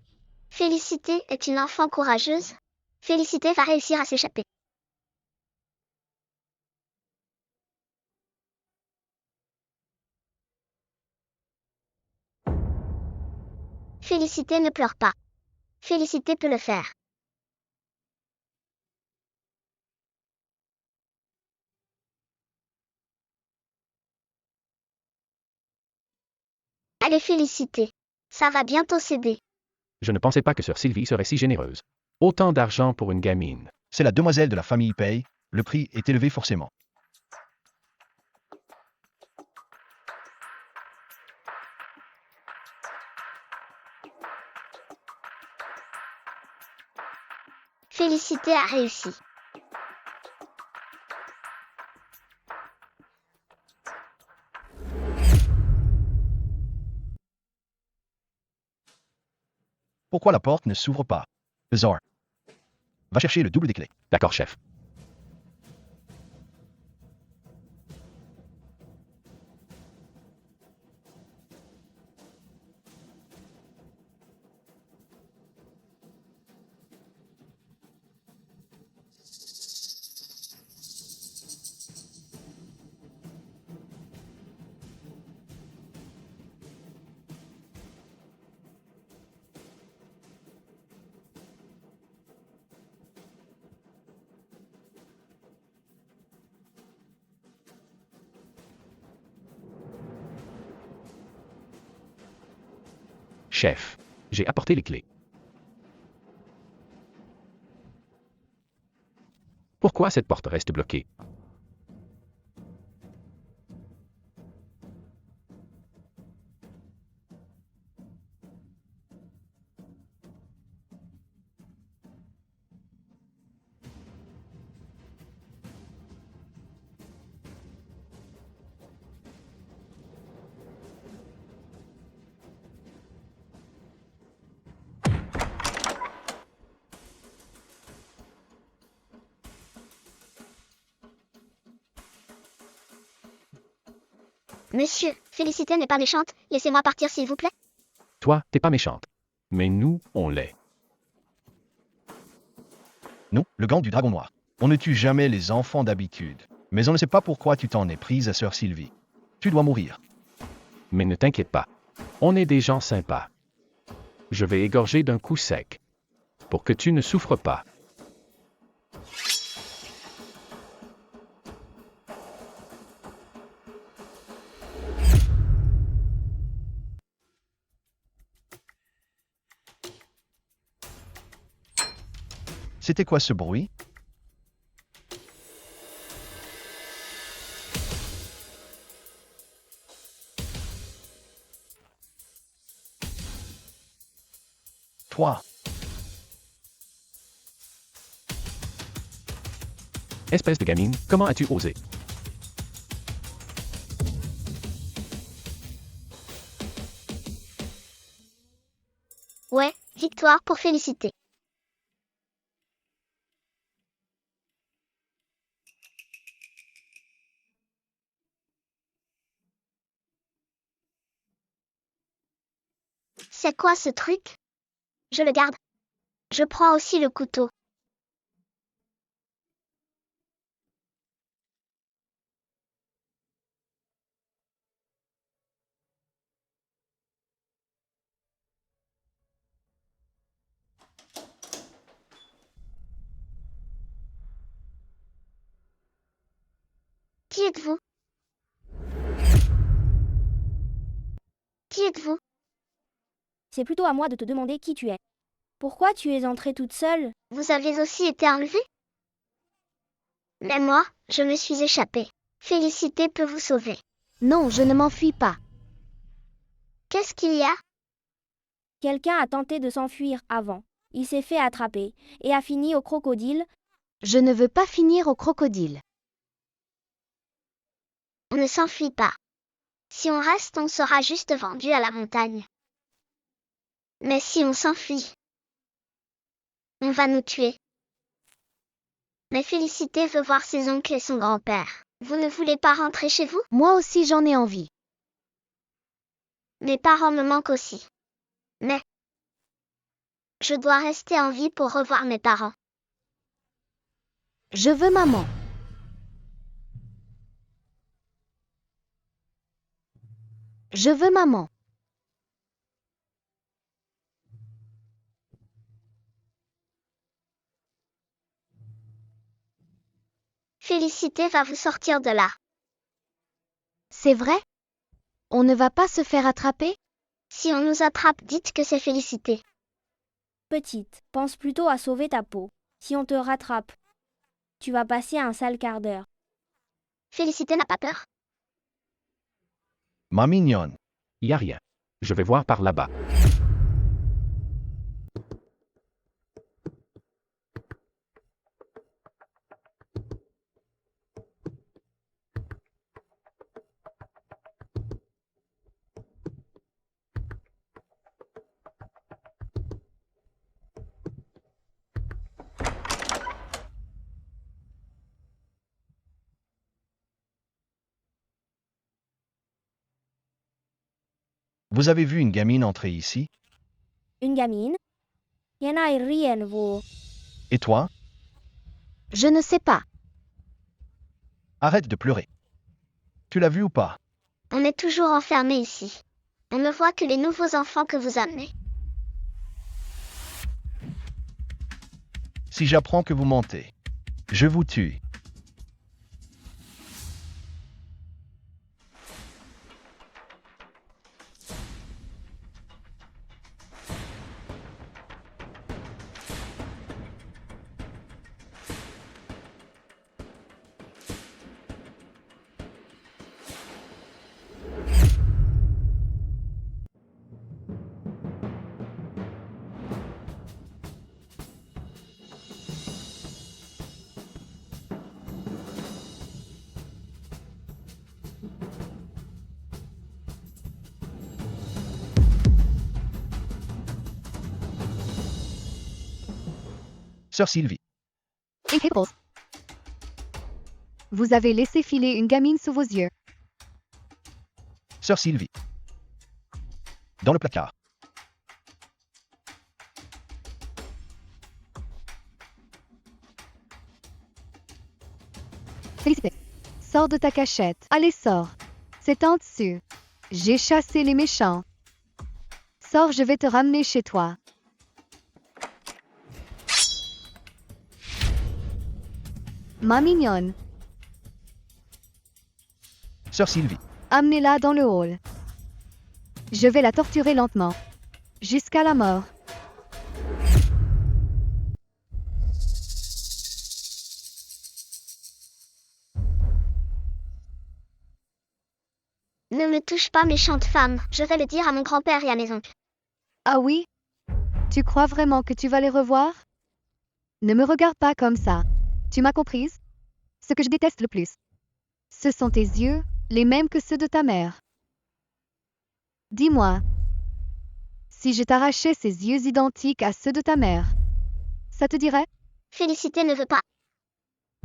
Félicité est une enfant courageuse. Félicité va réussir à s'échapper. Félicité ne pleure pas. Félicité peut le faire. Allez Félicité. Ça va bientôt céder. Je ne pensais pas que sœur Sylvie serait si généreuse. Autant d'argent pour une gamine. C'est la demoiselle de la famille Paye, le prix est élevé forcément. Félicité a réussi. Pourquoi la porte ne s'ouvre pas? Bizarre. Va chercher le double des clés. D'accord, chef. Chef, j'ai apporté les clés. Pourquoi cette porte reste bloquée? Monsieur, Félicité n'est pas méchante. Laissez-moi partir s'il vous plaît. Toi, t'es pas méchante. Mais nous, on l'est. Nous, le gang du Dragon Noir. On ne tue jamais les enfants d'habitude. Mais on ne sait pas pourquoi tu t'en es prise à sœur Sylvie. Tu dois mourir. Mais ne t'inquiète pas. On est des gens sympas. Je vais égorger d'un coup sec. Pour que tu ne souffres pas. C'était quoi ce bruit? Toi. Espèce de gamine, comment as-tu osé? Ouais, victoire pour Félicité. C'est quoi ce truc? Je le garde. Je prends aussi le couteau. Qui êtes-vous? Qui êtes-vous? C'est plutôt à moi de te demander qui tu es. Pourquoi tu es entrée toute seule? Vous avez aussi été enlevée? Mais moi, je me suis échappée. Félicité peut vous sauver. Non, je ne m'enfuis pas. Qu'est-ce qu'il y a? Quelqu'un a tenté de s'enfuir avant. Il s'est fait attraper et a fini au crocodile. Je ne veux pas finir au crocodile. On ne s'enfuit pas. Si on reste, on sera juste vendu à la montagne. Mais si on s'enfuit, on va nous tuer. Mais Félicité veut voir ses oncles et son grand-père. Vous ne voulez pas rentrer chez vous? Moi aussi j'en ai envie. Mes parents me manquent aussi. Mais je dois rester en vie pour revoir mes parents. Je veux maman. Je veux maman. Félicité va vous sortir de là. C'est vrai? On ne va pas se faire attraper? Si on nous attrape, dites que c'est Félicité. Petite, pense plutôt à sauver ta peau. Si on te rattrape, tu vas passer un sale quart d'heure. Félicité n'a pas peur. Ma mignonne. Y a rien. Je vais voir par là-bas. Vous avez vu une gamine entrer ici? Une gamine? Y'en a rien, vous. Et toi? Je ne sais pas. Arrête de pleurer. Tu l'as vu ou pas? On est toujours enfermés ici. On ne voit que les nouveaux enfants que vous amenez. Si j'apprends que vous mentez, je vous tue. Sœur Sylvie. Hippos. Vous avez laissé filer une gamine sous vos yeux. Sœur Sylvie. Dans le placard. Félicité. Sors de ta cachette. Allez, sors. C'est en dessus. J'ai chassé les méchants. Sors, je vais te ramener chez toi. Ma mignonne. Sœur Sylvie. Amenez-la dans le hall. Je vais la torturer lentement. Jusqu'à la mort. Ne me touche pas, méchante femme. Je vais le dire à mon grand-père et à mes oncles. Ah oui? Tu crois vraiment que tu vas les revoir? Ne me regarde pas comme ça. Tu m'as comprise? Ce que je déteste le plus, ce sont tes yeux, les mêmes que ceux de ta mère. Dis-moi, si je t'arrachais ces yeux identiques à ceux de ta mère, ça te dirait? Félicité ne veut pas.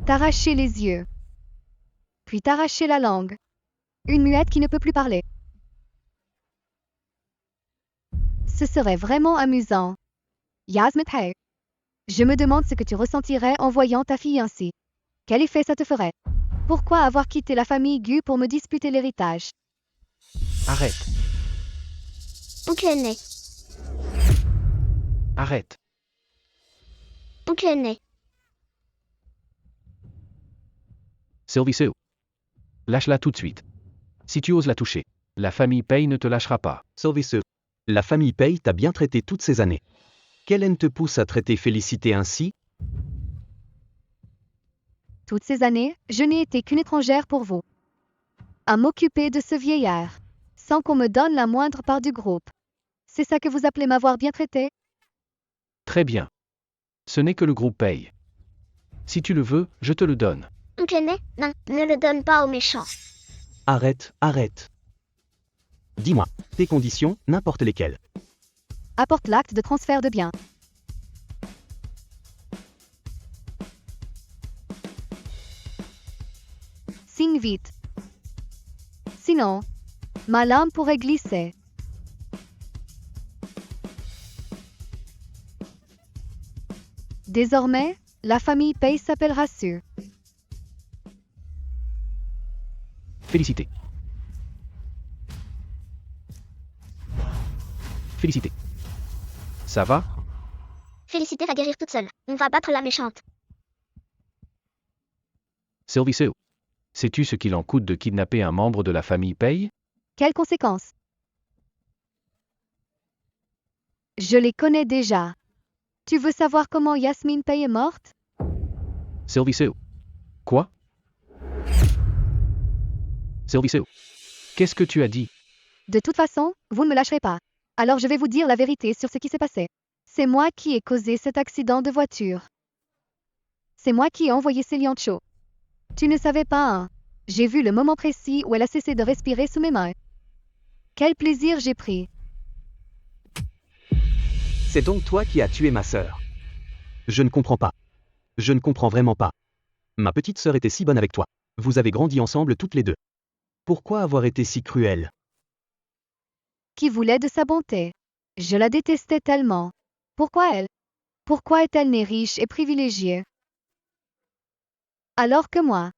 T'arracher les yeux, puis t'arracher la langue. Une muette qui ne peut plus parler. Ce serait vraiment amusant. Yasmin Pei. Je me demande ce que tu ressentirais en voyant ta fille ainsi. Quel effet ça te ferait? Pourquoi avoir quitté la famille Gu pour me disputer l'héritage? Arrête. Oncle Né. Arrête. Oncle Né. Sylvie Sue. Lâche-la tout de suite. Si tu oses la toucher, la famille Pei ne te lâchera pas. Sylvie Sue. La famille Pei t'a bien traité toutes ces années. Quelle haine te pousse à traiter Félicité ainsi? Toutes ces années, je n'ai été qu'une étrangère pour vous. À m'occuper de ce vieillard, sans qu'on me donne la moindre part du groupe. C'est ça que vous appelez m'avoir bien traité? Très bien. Ce n'est que le groupe Pei. Si tu le veux, je te le donne. Oncle Né, non, ne le donne pas aux méchants. Arrête, arrête. Dis-moi, tes conditions, n'importe lesquelles. Apporte l'acte de transfert de biens. Signe vite. Sinon, ma lame pourrait glisser. Désormais, la famille Pei s'appellera Sue. Félicité. Félicité. Ça va? Félicité va guérir toute seule. On va battre la méchante. Sylvie Sue. Sais-tu ce qu'il en coûte de kidnapper un membre de la famille Pei? Quelles conséquences? Je les connais déjà. Tu veux savoir comment Yasmin Pei est morte? Sylvie Sue. Quoi? Sylvie Sue. Qu'est-ce que tu as dit? De toute façon, vous ne me lâcherez pas. Alors je vais vous dire la vérité sur ce qui s'est passé. C'est moi qui ai causé cet accident de voiture. C'est moi qui ai envoyé Célian Cho. Tu ne savais pas, hein? J'ai vu le moment précis où elle a cessé de respirer sous mes mains. Quel plaisir j'ai pris. C'est donc toi qui as tué ma sœur. Je ne comprends pas. Je ne comprends vraiment pas. Ma petite sœur était si bonne avec toi. Vous avez grandi ensemble toutes les deux. Pourquoi avoir été si cruel? Qui voulait de sa bonté. Je la détestais tellement. Pourquoi elle? Pourquoi est-elle née riche et privilégiée? Alors que moi,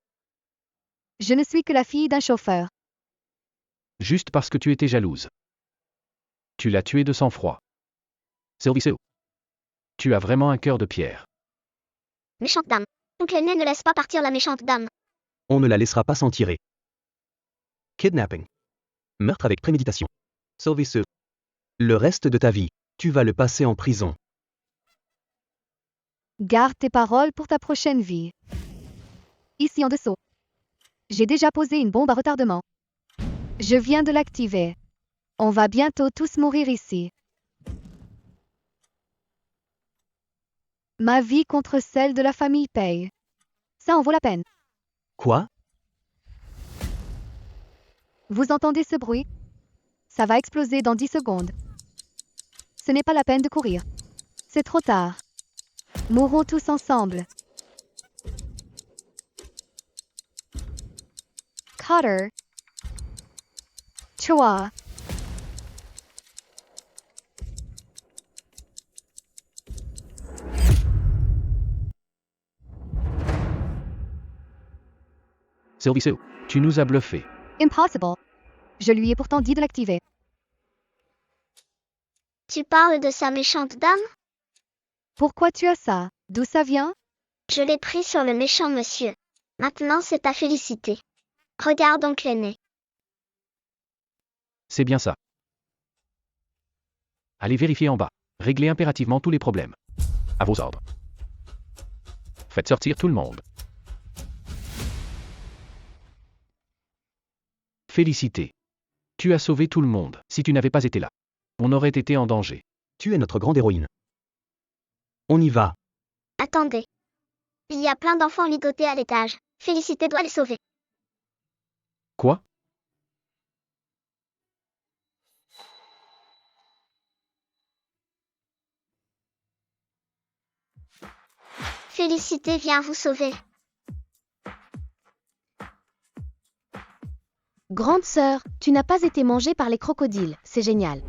je ne suis que la fille d'un chauffeur. Juste parce que tu étais jalouse. Tu l'as tué de sang-froid. Sylvie Sue. Tu as vraiment un cœur de pierre. Méchante dame. Oncle Né ne laisse pas partir la méchante dame. On ne la laissera pas s'en tirer. Kidnapping. Meurtre avec préméditation. Sylvie Sue. Le reste de ta vie, tu vas le passer en prison. Garde tes paroles pour ta prochaine vie. Ici en dessous. J'ai déjà posé une bombe à retardement. Je viens de l'activer. On va bientôt tous mourir ici. Ma vie contre celle de la famille Pei. Ça en vaut la peine. Quoi? Vous entendez ce bruit? Ça va exploser dans 10 secondes. Ce n'est pas la peine de courir. C'est trop tard. Mourons tous ensemble. Carter. Chua. Sylvie Sue, tu nous as bluffé. Impossible. Je lui ai pourtant dit de l'activer. Tu parles de sa méchante dame? Pourquoi tu as ça? D'où ça vient? Je l'ai pris sur le méchant monsieur. Maintenant c'est ta Félicité. Regarde oncle Né. C'est bien ça. Allez vérifier en bas. Réglez impérativement tous les problèmes. À vos ordres. Faites sortir tout le monde. Félicité. Tu as sauvé tout le monde. Si tu n'avais pas été là, on aurait été en danger. Tu es notre grande héroïne. On y va. Attendez. Il y a plein d'enfants ligotés à l'étage. Félicité doit les sauver. Quoi? Félicité vient vous sauver. Grande sœur, tu n'as pas été mangée par les crocodiles, c'est génial.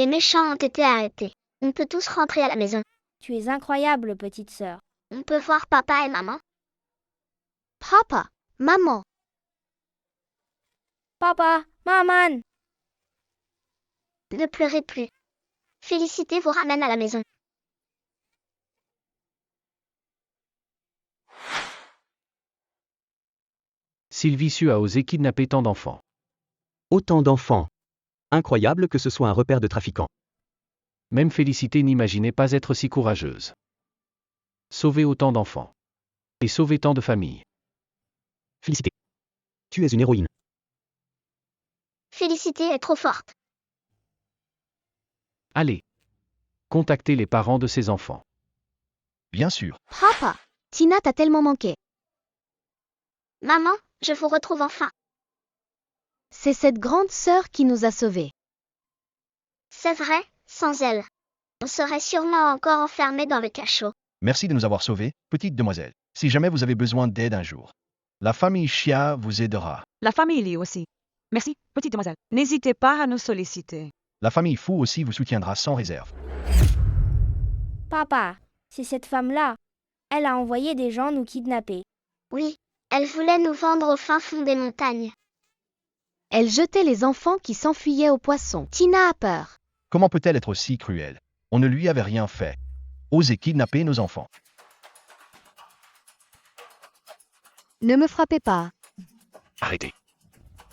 Les méchants ont été arrêtés. On peut tous rentrer à la maison. Tu es incroyable, petite sœur. On peut voir papa et maman. Papa, maman. Papa, maman. Ne pleurez plus. Félicité vous ramène à la maison. Sylvie Sue a osé kidnapper tant d'enfants. Autant d'enfants. Incroyable que ce soit un repère de trafiquants. Même Félicité n'imaginait pas être si courageuse. Sauver autant d'enfants. Et sauver tant de familles. Félicité. Tu es une héroïne. Félicité est trop forte. Allez. Contactez les parents de ces enfants. Bien sûr. Papa, Tina t'a tellement manqué. Maman, je vous retrouve enfin. C'est cette grande sœur qui nous a sauvés. C'est vrai, sans elle. On serait sûrement encore enfermés dans le cachot. Merci de nous avoir sauvés, petite demoiselle. Si jamais vous avez besoin d'aide un jour, la famille Chia vous aidera. La famille Lee aussi. Merci, petite demoiselle. N'hésitez pas à nous solliciter. La famille Fu aussi vous soutiendra sans réserve. Papa, c'est cette femme-là. Elle a envoyé des gens nous kidnapper. Oui, elle voulait nous vendre au fin fond des montagnes. Elle jetait les enfants qui s'enfuyaient aux poissons. Tina a peur. Comment peut-elle être si cruelle? On ne lui avait rien fait. Osez kidnapper nos enfants. Ne me frappez pas. Arrêtez.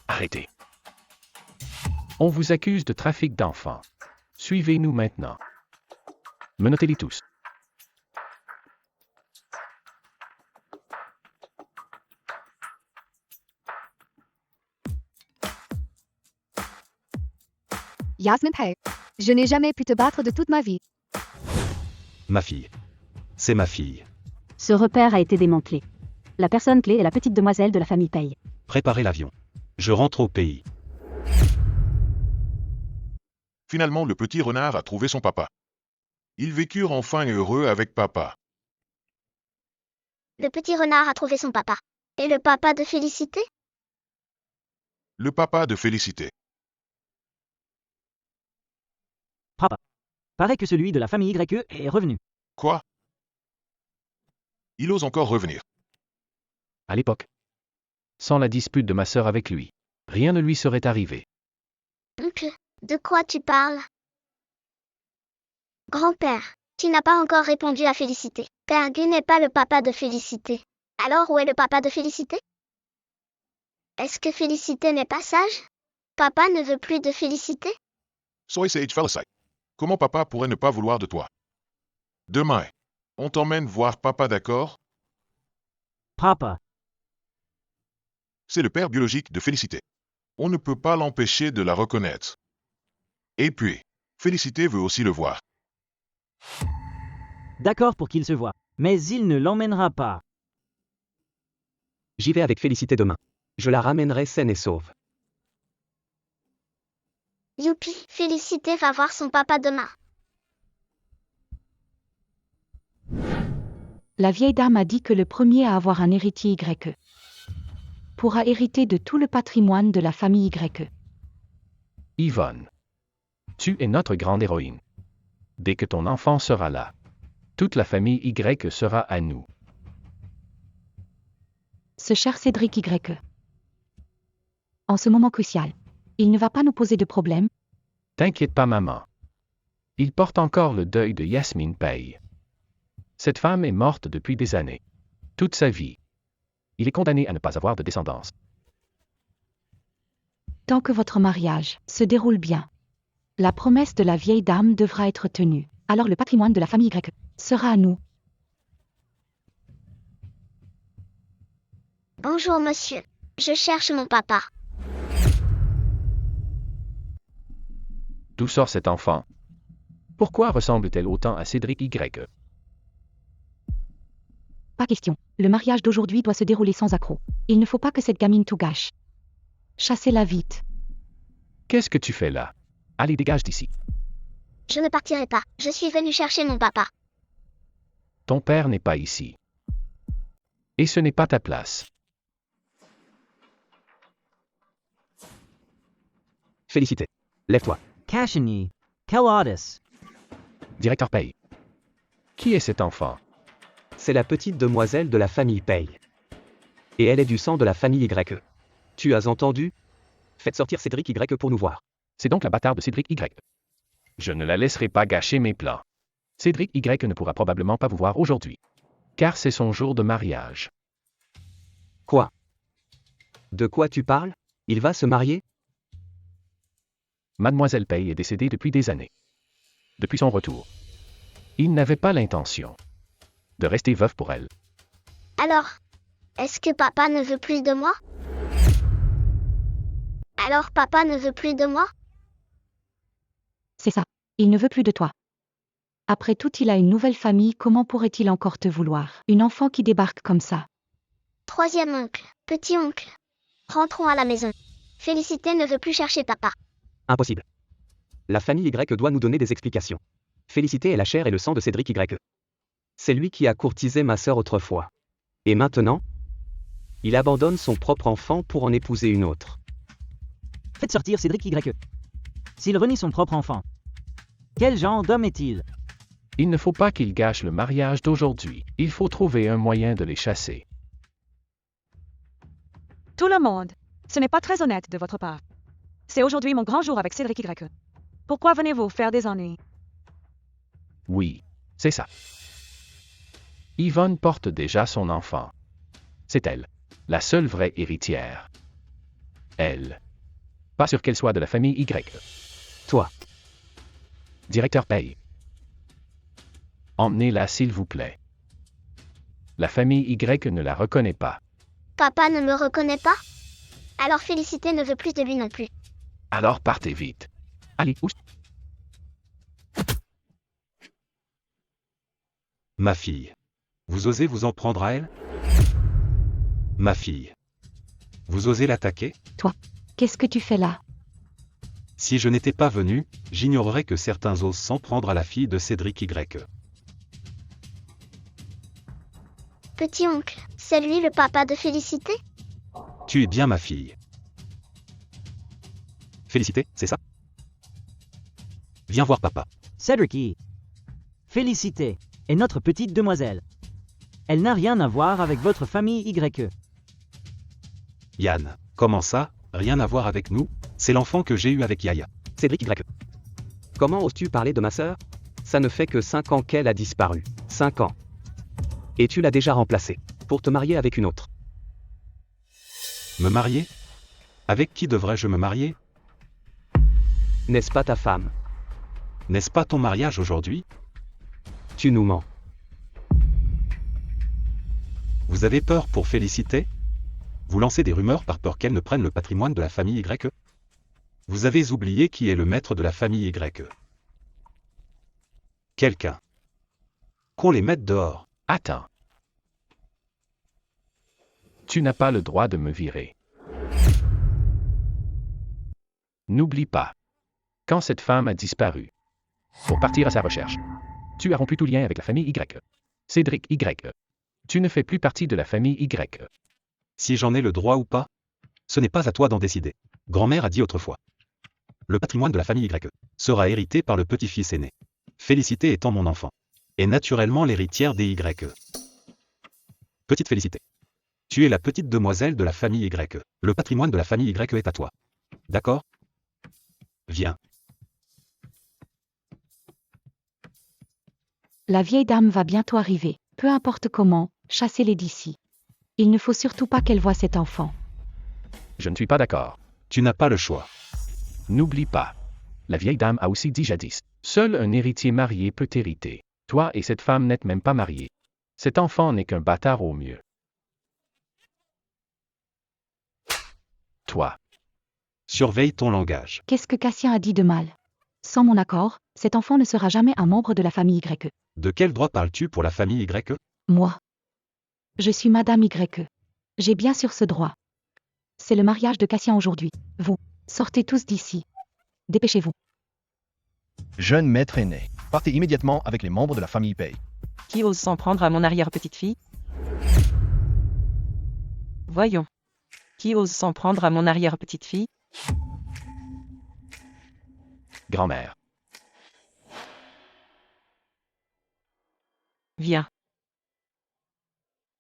Arrêtez. On vous accuse de trafic d'enfants. Suivez-nous maintenant. Menottez-les tous. Yasmin Pei, je n'ai jamais pu te battre de toute ma vie. Ma fille. C'est ma fille. Ce repère a été démantelé. La personne clé est la petite demoiselle de la famille Pei. Préparez l'avion. Je rentre au pays. Finalement, le petit renard a trouvé son papa. Ils vécurent enfin heureux avec papa. Le petit renard a trouvé son papa. Et le papa de Félicité? Le papa de Félicité. Papa. Paraît que celui de la famille YE est revenu. Quoi? Il ose encore revenir. À l'époque. Sans la dispute de ma sœur avec lui, rien ne lui serait arrivé. De quoi tu parles? Grand-père, tu n'as pas encore répondu à Félicité. Père Gu n'est pas le papa de Félicité. Alors où est le papa de Félicité? Est-ce que Félicité n'est pas sage? Papa ne veut plus de Félicité? Sois sage, Felicite. Comment papa pourrait ne pas vouloir de toi? Demain, on t'emmène voir papa, d'accord? Papa. C'est le père biologique de Félicité. On ne peut pas l'empêcher de la reconnaître. Et puis, Félicité veut aussi le voir. D'accord pour qu'il se voie, mais il ne l'emmènera pas. J'y vais avec Félicité demain. Je la ramènerai saine et sauve. Youpi, Félicité va voir son papa demain. La vieille dame a dit que le premier à avoir un héritier YE pourra hériter de tout le patrimoine de la famille YE. Yvonne. Tu es notre grande héroïne. Dès que ton enfant sera là, toute la famille Y sera à nous. Ce cher Cédric YE. En ce moment crucial, il ne va pas nous poser de problème. T'inquiète pas, maman. Il porte encore le deuil de Yasmin Pei. Cette femme est morte depuis des années. Toute sa vie. Il est condamné à ne pas avoir de descendance. Tant que votre mariage se déroule bien, la promesse de la vieille dame devra être tenue. Alors le patrimoine de la famille YE sera à nous. Bonjour monsieur. Je cherche mon papa. D'où sort cet enfant? Pourquoi ressemble-t-elle autant à Cédric YE? Pas question. Le mariage d'aujourd'hui doit se dérouler sans accroc. Il ne faut pas que cette gamine tout gâche. Chassez-la vite. Qu'est-ce que tu fais là? Allez, dégage d'ici. Je ne partirai pas. Je suis venu chercher mon papa. Ton père n'est pas ici. Et ce n'est pas ta place. Félicité. Lève-toi. Cachigny. Kelladis. Directeur Paye. Qui est cet enfant? C'est la petite demoiselle de la famille Paye. Et elle est du sang de la famille Y. Tu as entendu? Faites sortir Cédric Y pour nous voir. C'est donc la bâtarde de Cédric Y. Je ne la laisserai pas gâcher mes plans. Cédric Y ne pourra probablement pas vous voir aujourd'hui. Car c'est son jour de mariage. Quoi? De quoi tu parles? Il va se marier? Mademoiselle Paye est décédée depuis des années. Depuis son retour. Il n'avait pas l'intention de rester veuf pour elle. Alors, est-ce que papa ne veut plus de moi? Alors papa ne veut plus de moi? C'est ça. Il ne veut plus de toi. Après tout, il a une nouvelle famille, comment pourrait-il encore te vouloir? Une enfant qui débarque comme ça. Troisième oncle, petit oncle. Rentrons à la maison. Félicité ne veut plus chercher papa. Impossible. La famille Y doit nous donner des explications. Félicité est la chair et le sang de Cédric Y. C'est lui qui a courtisé ma sœur autrefois. Et maintenant, il abandonne son propre enfant pour en épouser une autre. Faites sortir Cédric Y. S'il renie son propre enfant, quel genre d'homme est-il? Il ne faut pas qu'il gâche le mariage d'aujourd'hui. Il faut trouver un moyen de les chasser. Tout le monde, ce n'est pas très honnête de votre part. C'est aujourd'hui mon grand jour avec Cédric Y. Pourquoi venez-vous faire des ennuis? Oui, c'est ça. Yvonne porte déjà son enfant. C'est elle, la seule vraie héritière. Elle. Pas sûr qu'elle soit de la famille Y. Toi. Directeur Paye. Emmenez-la s'il vous plaît. La famille Y ne la reconnaît pas. Papa ne me reconnaît pas? Alors Félicité ne veut plus de lui non plus. Alors partez vite. Allez, où? Ma fille. Vous osez vous en prendre à elle? Ma fille. Vous osez l'attaquer? Toi, qu'est-ce que tu fais là? Si je n'étais pas venu, j'ignorerais que certains osent s'en prendre à la fille de Cédric Y. Petit oncle, c'est lui le papa de Félicité? Tu es bien ma fille. Félicité, c'est ça? Viens voir papa. Cédric Y. Félicité est notre petite demoiselle. Elle n'a rien à voir avec votre famille Y. Yann, comment ça? Rien à voir avec nous? C'est l'enfant que j'ai eu avec Yaya. Cédric Y. Comment oses-tu parler de ma sœur? Ça ne fait que 5 ans qu'elle a disparu. 5 ans. Et tu l'as déjà remplacée, pour te marier avec une autre. Me marier? Avec qui devrais-je me marier? N'est-ce pas ta femme? N'est-ce pas ton mariage aujourd'hui? Tu nous mens. Vous avez peur pour Félicité? Vous lancez des rumeurs par peur qu'elle ne prenne le patrimoine de la famille Y? Vous avez oublié qui est le maître de la famille Y. Quelqu'un. Qu'on les mette dehors. Attends. Tu n'as pas le droit de me virer. N'oublie pas. Quand cette femme a disparu, pour partir à sa recherche, tu as rompu tout lien avec la famille Y. Cédric Y. Tu ne fais plus partie de la famille Y. Si j'en ai le droit ou pas? Ce n'est pas à toi d'en décider. Grand-mère a dit autrefois. Le patrimoine de la famille Y sera hérité par le petit-fils aîné. Félicité étant mon enfant. Et naturellement l'héritière des Y. Petite Félicité. Tu es la petite demoiselle de la famille Y. Le patrimoine de la famille Y est à toi. D'accord? Viens. La vieille dame va bientôt arriver. Peu importe comment, chassez-les d'ici. Il ne faut surtout pas qu'elle voie cet enfant. Je ne suis pas d'accord. Tu n'as pas le choix. N'oublie pas. La vieille dame a aussi dit jadis. Seul un héritier marié peut hériter. Toi et cette femme n'êtes même pas mariés. Cet enfant n'est qu'un bâtard au mieux. Toi. Surveille ton langage. Qu'est-ce que Cassien a dit de mal? Sans mon accord, cet enfant ne sera jamais un membre de la famille Y. De quel droit parles-tu pour la famille Y? Moi. Je suis Madame Y. J'ai bien sûr ce droit. C'est le mariage de Cassien aujourd'hui. Vous, sortez tous d'ici. Dépêchez-vous. Jeune maître aîné, partez immédiatement avec les membres de la famille Paye. Qui ose s'en prendre à mon arrière-petite-fille? Voyons. Qui ose s'en prendre à mon arrière-petite-fille? Grand-mère. Viens.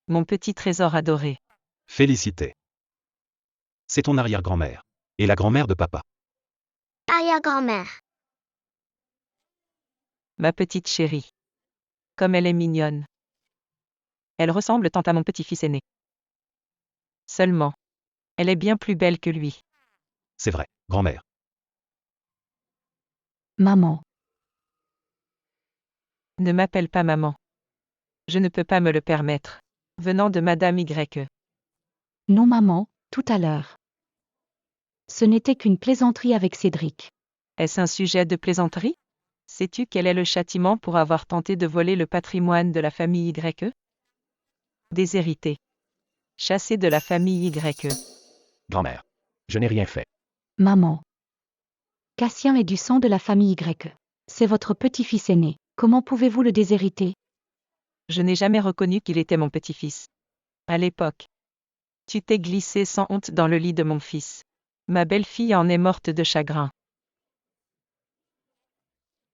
Mon petit trésor adoré. Félicité. C'est ton arrière-grand-mère. Et la grand-mère de papa. Arrière-grand-mère. Ma petite chérie. Comme elle est mignonne. Elle ressemble tant à mon petit-fils aîné. Seulement, elle est bien plus belle que lui. C'est vrai, grand-mère. Maman. Ne m'appelle pas maman. Je ne peux pas me le permettre. Venant de Madame Y. Non maman, tout à l'heure. Ce n'était qu'une plaisanterie avec Cédric. Est-ce un sujet de plaisanterie? Sais-tu quel est le châtiment pour avoir tenté de voler le patrimoine de la famille Y? Déshérité. Chassé de la famille Y. Grand-mère. Je n'ai rien fait. Maman. Cassien est du sang de la famille Y. C'est votre petit-fils aîné. Comment pouvez-vous le déshériter? Je n'ai jamais reconnu qu'il était mon petit-fils. À l'époque. Tu t'es glissé sans honte dans le lit de mon fils. Ma belle-fille en est morte de chagrin.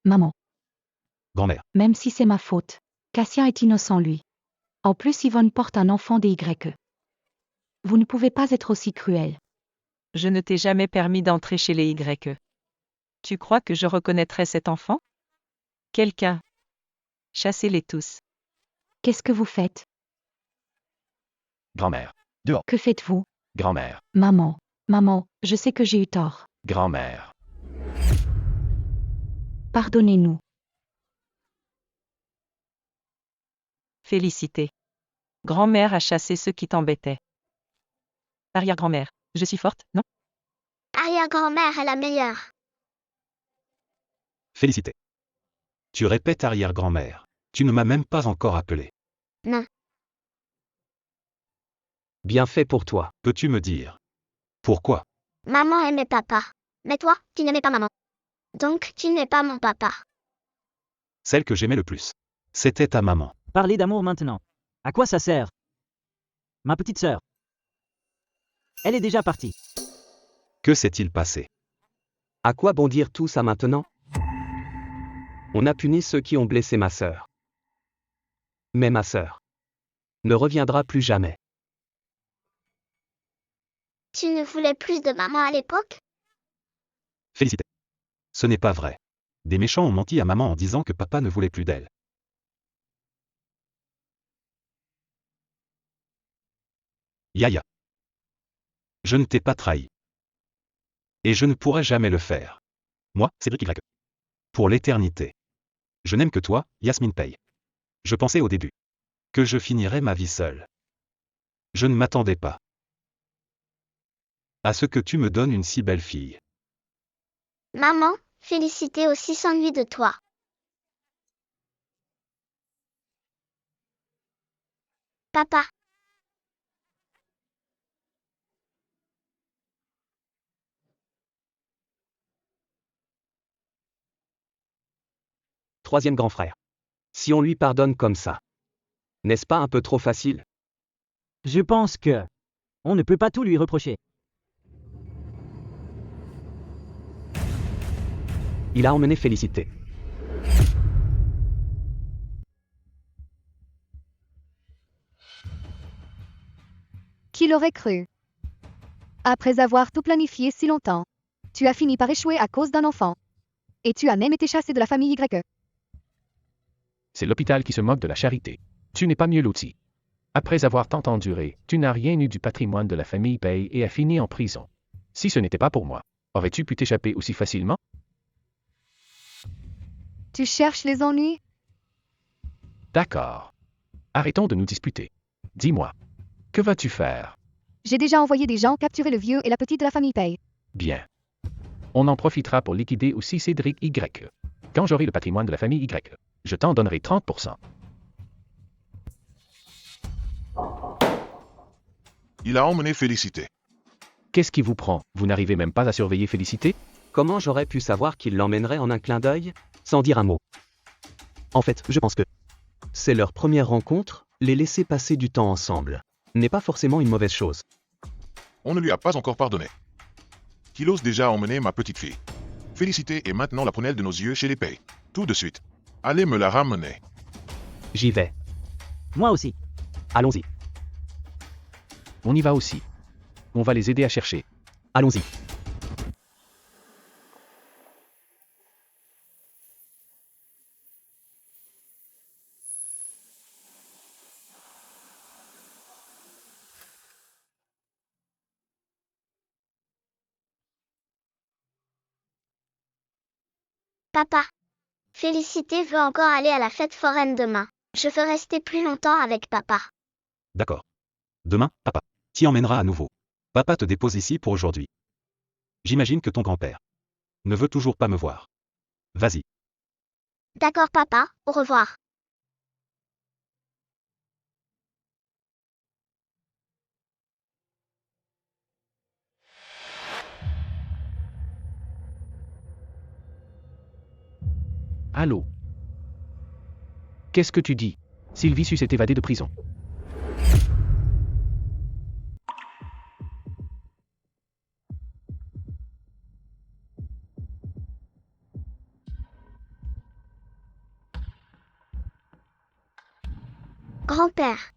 Maman. Grand-mère. Même si c'est ma faute. Cassien est innocent lui. En plus Yvonne porte un enfant des Y. Vous ne pouvez pas être aussi cruel. Je ne t'ai jamais permis d'entrer chez les Y. Tu crois que je reconnaîtrais cet enfant? Quelqu'un. Chassez-les tous. Qu'est-ce que vous faites? Grand-mère. Dehors. Que faites-vous? Grand-mère. Maman. Maman, je sais que j'ai eu tort. Grand-mère. Pardonnez-nous. Félicité. Grand-mère a chassé ceux qui t'embêtaient. Arrière-grand-mère. Je suis forte, non? Arrière-grand-mère est la meilleure. Félicité. Tu répètes arrière-grand-mère. Tu ne m'as même pas encore appelé. Non. Bien fait pour toi. Peux-tu me dire pourquoi? Maman aimait papa. Mais toi, tu n'aimais pas maman. Donc, tu n'es pas mon papa. Celle que j'aimais le plus. C'était ta maman. Parler d'amour maintenant. À quoi ça sert? Ma petite sœur. Elle est déjà partie. Que s'est-il passé? À quoi bon dire tout ça maintenant? On a puni ceux qui ont blessé ma sœur. Mais ma sœur ne reviendra plus jamais. Tu ne voulais plus de maman à l'époque? Félicité. Ce n'est pas vrai. Des méchants ont menti à maman en disant que papa ne voulait plus d'elle. Yaya. Je ne t'ai pas trahi. Et je ne pourrai jamais le faire. Moi, Cédric Y. Pour l'éternité. Je n'aime que toi, Yasmine Pei. Je pensais au début que je finirais ma vie seule. Je ne m'attendais pas à ce que tu me donnes une si belle fille. Maman, Félicité aussi s'ennuie de toi. Papa. Troisième grand frère. Si on lui pardonne comme ça, n'est-ce pas un peu trop facile? Je pense que on ne peut pas tout lui reprocher. Il a emmené Félicité. Qui l'aurait cru? Après avoir tout planifié si longtemps, tu as fini par échouer à cause d'un enfant. Et tu as même été chassé de la famille Y. C'est l'hôpital qui se moque de la charité. Tu n'es pas mieux loti. Après avoir tant enduré, tu n'as rien eu du patrimoine de la famille Pei et as fini en prison. Si ce n'était pas pour moi, aurais-tu pu t'échapper aussi facilement? Tu cherches les ennuis? D'accord. Arrêtons de nous disputer. Dis-moi, que vas-tu faire? J'ai déjà envoyé des gens capturer le vieux et la petite de la famille Pei. Bien. On en profitera pour liquider aussi Cédric Y. Quand j'aurai le patrimoine de la famille Y, je t'en donnerai 30%. Il a emmené Félicité. Qu'est-ce qui vous prend? Vous n'arrivez même pas à surveiller Félicité? Comment j'aurais pu savoir qu'il l'emmènerait en un clin d'œil, sans dire un mot? En fait, je pense que c'est leur première rencontre, les laisser passer du temps ensemble n'est pas forcément une mauvaise chose. On ne lui a pas encore pardonné. Qu'il ose déjà emmener ma petite fille. Félicité est maintenant la prunelle de nos yeux chez les Pei. Tout de suite. Allez me la ramener. J'y vais. Moi aussi. Allons-y. On y va aussi. On va les aider à chercher. Allons-y. Papa. Félicité veut encore aller à la fête foraine demain. Je veux rester plus longtemps avec papa. D'accord. Demain, papa t'y emmènera à nouveau. Papa te dépose ici pour aujourd'hui. J'imagine que ton grand-père ne veut toujours pas me voir. Vas-y. D'accord papa, au revoir. Allô? Qu'est-ce que tu dis? Sylvius s'est évadé de prison. Grand-père.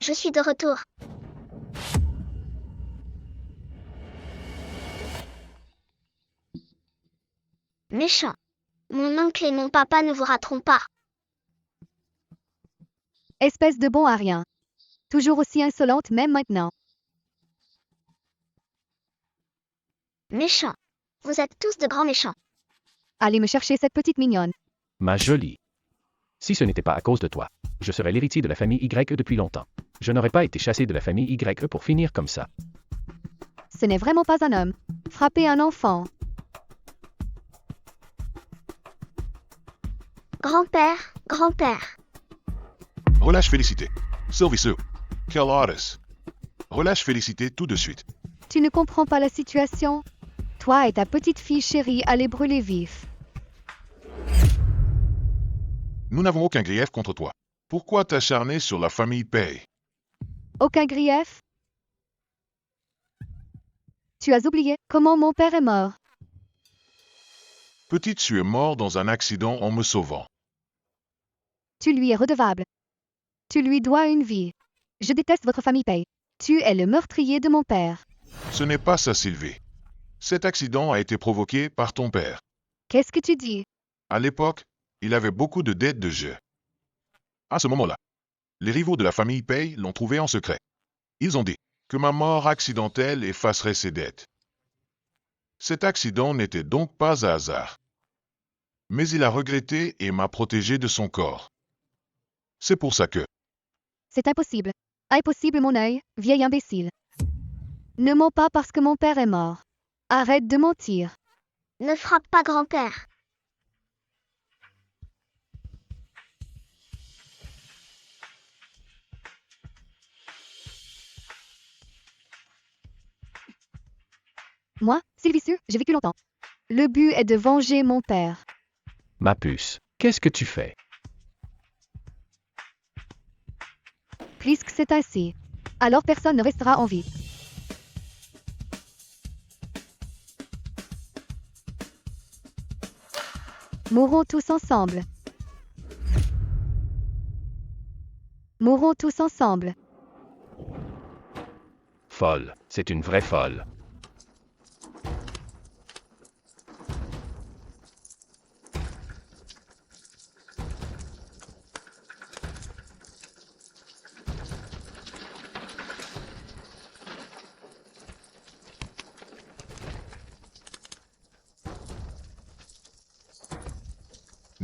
Je suis de retour. Méchant. Mon oncle et mon papa ne vous rateront pas. Espèce de bon à rien. Toujours aussi insolente même maintenant. Méchant. Vous êtes tous de grands méchants. Allez me chercher cette petite mignonne. Ma jolie. Si ce n'était pas à cause de toi, je serais l'héritier de la famille Y depuis longtemps. Je n'aurais pas été chassé de la famille Y pour finir comme ça. Ce n'est vraiment pas un homme. Frapper un enfant. Grand-père, grand-père. Relâche Félicité. Serviceux. Quel artiste. Relâche Félicité tout de suite. Tu ne comprends pas la situation? Toi et ta petite fille chérie allez brûler vif. Nous n'avons aucun grief contre toi. Pourquoi t'acharner sur la famille Pei? Aucun grief? Tu as oublié comment mon père est mort. Petite, tu es mort dans un accident en me sauvant. Tu lui es redevable. Tu lui dois une vie. Je déteste votre famille Pei. Tu es le meurtrier de mon père. Ce n'est pas ça, Sylvie. Cet accident a été provoqué par ton père. Qu'est-ce que tu dis? À l'époque, il avait beaucoup de dettes de jeu. À ce moment-là, les rivaux de la famille Pei l'ont trouvé en secret. Ils ont dit que ma mort accidentelle effacerait ses dettes. Cet accident n'était donc pas un hasard. Mais il a regretté et m'a protégé de son corps. C'est pour ça que... C'est impossible. Impossible mon œil, vieil imbécile. Ne mens pas parce que mon père est mort. Arrête de mentir. Ne frappe pas grand-père. Moi, Sylvius, j'ai vécu longtemps. Le but est de venger mon père. Ma puce, qu'est-ce que tu fais? Puisque c'est ainsi, alors personne ne restera en vie. Mourons tous ensemble. Mourons tous ensemble. Folle, c'est une vraie folle.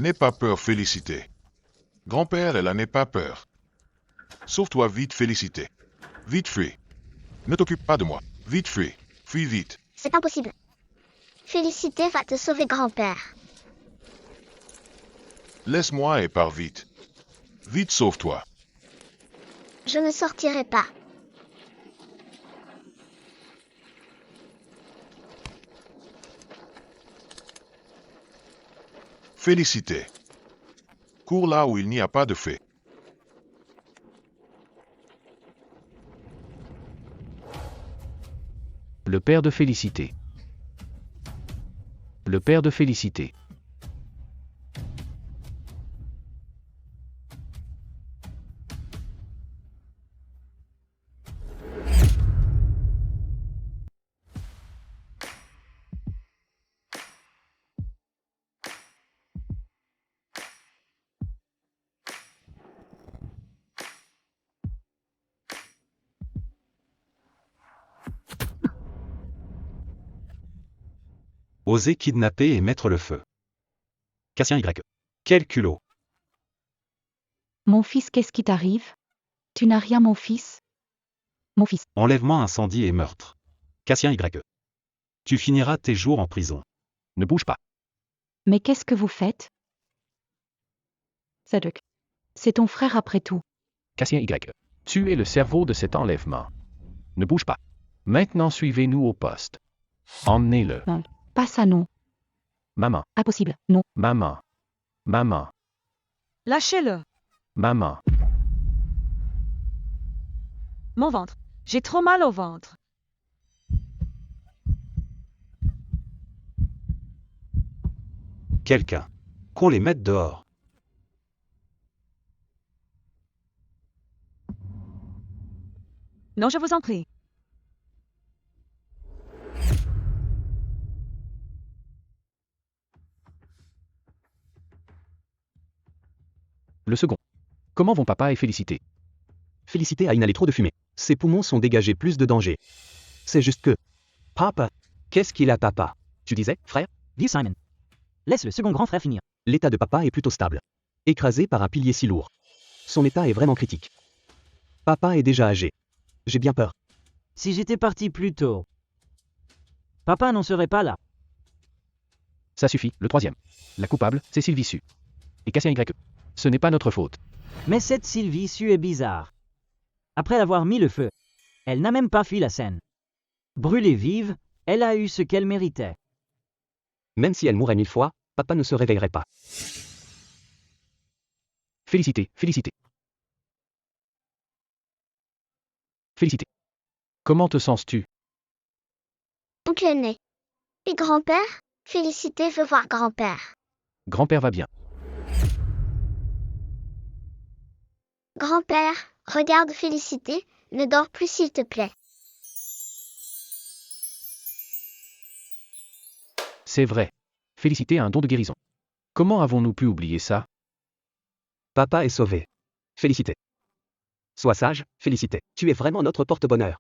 N'aie pas peur, Félicité. Grand-père, elle n'ait pas peur. Sauve-toi vite, Félicité. Vite, fuis. Ne t'occupe pas de moi. Vite, fuis. Fuis vite. C'est impossible. Félicité va te sauver grand-père. Laisse-moi et pars vite. Vite, sauve-toi. Je ne sortirai pas. Félicité. Cours là où il n'y a pas de fée. Le père de Félicité. Le père de Félicité. Oser kidnapper et mettre le feu. Cassien Y. Quel culot. Mon fils, qu'est-ce qui t'arrive? Tu n'as rien, mon fils? Mon fils. Enlèvement, incendie et meurtre. Cassien Y. Tu finiras tes jours en prison. Ne bouge pas. Mais qu'est-ce que vous faites? Cédric. C'est ton frère après tout. Cassien Y. Tu es le cerveau de cet enlèvement. Ne bouge pas. Maintenant suivez-nous au poste. Emmenez-le. Non, pas ça, non. Maman. Impossible, non. Maman. Maman. Lâchez-le. Maman. Mon ventre. J'ai trop mal au ventre. Quelqu'un. Qu'on les mette dehors. Non, je vous en prie. Le second. Comment vont papa et Félicité? Félicité a inhalé trop de fumée. Ses poumons sont dégagés plus de danger. C'est juste que... Papa. Qu'est-ce qu'il a, papa? Tu disais, frère? Dis Simon. Laisse le second grand frère finir. L'état de papa est plutôt stable. Écrasé par un pilier si lourd. Son état est vraiment critique. Papa est déjà âgé. J'ai bien peur. Si j'étais parti plus tôt, papa n'en serait pas là. Ça suffit, le troisième. La coupable, c'est Sylvie Su. Et Cassien Y. Ce n'est pas notre faute. Mais cette Sylvie Su est bizarre. Après avoir mis le feu, elle n'a même pas fui la scène. Brûlée vive, elle a eu ce qu'elle méritait. Même si elle mourrait 1000 fois, papa ne se réveillerait pas. Félicité, Félicité. Félicité. Comment te sens-tu? Oncle Né. Et grand-père? Félicité veut voir grand-père. Grand-père va bien. Grand-père, regarde Félicité, ne dors plus s'il te plaît. C'est vrai. Félicité a un don de guérison. Comment avons-nous pu oublier ça? Papa est sauvé. Félicité. Sois sage, Félicité. Tu es vraiment notre porte-bonheur.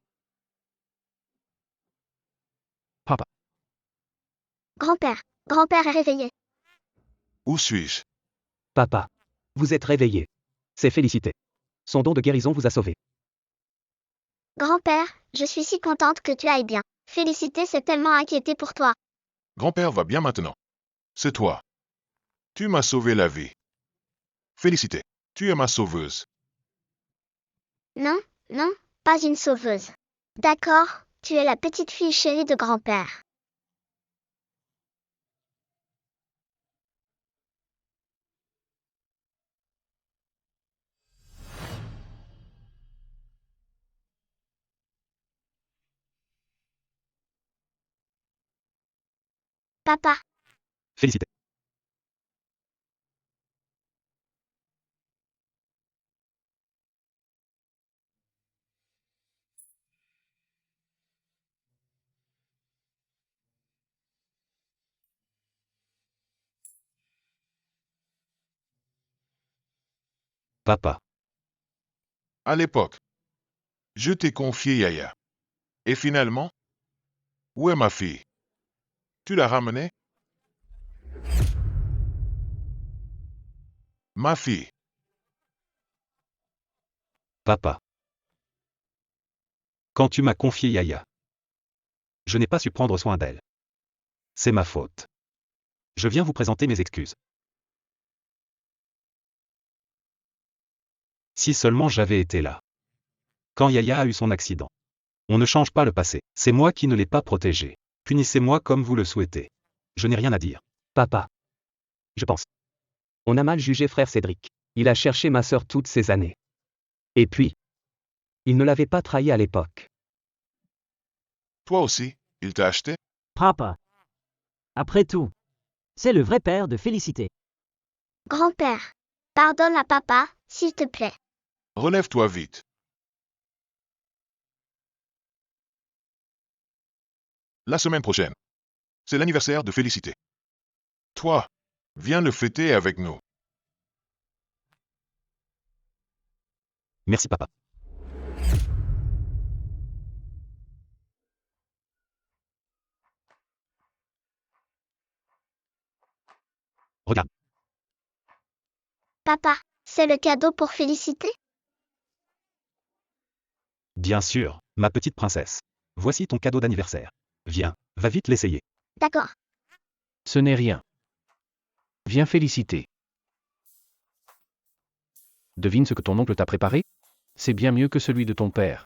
Papa. Grand-père, grand-père est réveillé. Où suis-je? Papa. Vous êtes réveillé. C'est Félicité. Son don de guérison vous a sauvé. Grand-père, je suis si contente que tu ailles bien. Félicité s'est tellement inquiétée pour toi. Grand-père va bien maintenant. C'est toi. Tu m'as sauvé la vie. Félicité, tu es ma sauveuse. Non, non, pas une sauveuse. D'accord, tu es la petite fille chérie de grand-père. Papa. Félicité. Papa. À l'époque, je t'ai confié Yaya. Et finalement, où est ma fille? Tu l'as ramenée? Ma fille. Papa. Quand tu m'as confié Yaya, je n'ai pas su prendre soin d'elle. C'est ma faute. Je viens vous présenter mes excuses. Si seulement j'avais été là. Quand Yaya a eu son accident. On ne change pas le passé. C'est moi qui ne l'ai pas protégé. Punissez-moi comme vous le souhaitez. Je n'ai rien à dire. Papa. Je pense. On a mal jugé frère Cédric. Il a cherché ma sœur toutes ces années. Et puis, il ne l'avait pas trahi à l'époque. Toi aussi, il t'a acheté? Papa. Après tout, c'est le vrai père de Félicité. Grand-père, pardonne à papa, s'il te plaît. Relève-toi vite. La semaine prochaine, c'est l'anniversaire de Félicité. Toi, viens le fêter avec nous. Merci papa. Regarde. Papa, c'est le cadeau pour Félicité? Bien sûr, ma petite princesse. Voici ton cadeau d'anniversaire. Viens, va vite l'essayer. D'accord. Ce n'est rien. Viens Félicité. Devine ce que ton oncle t'a préparé? C'est bien mieux que celui de ton père.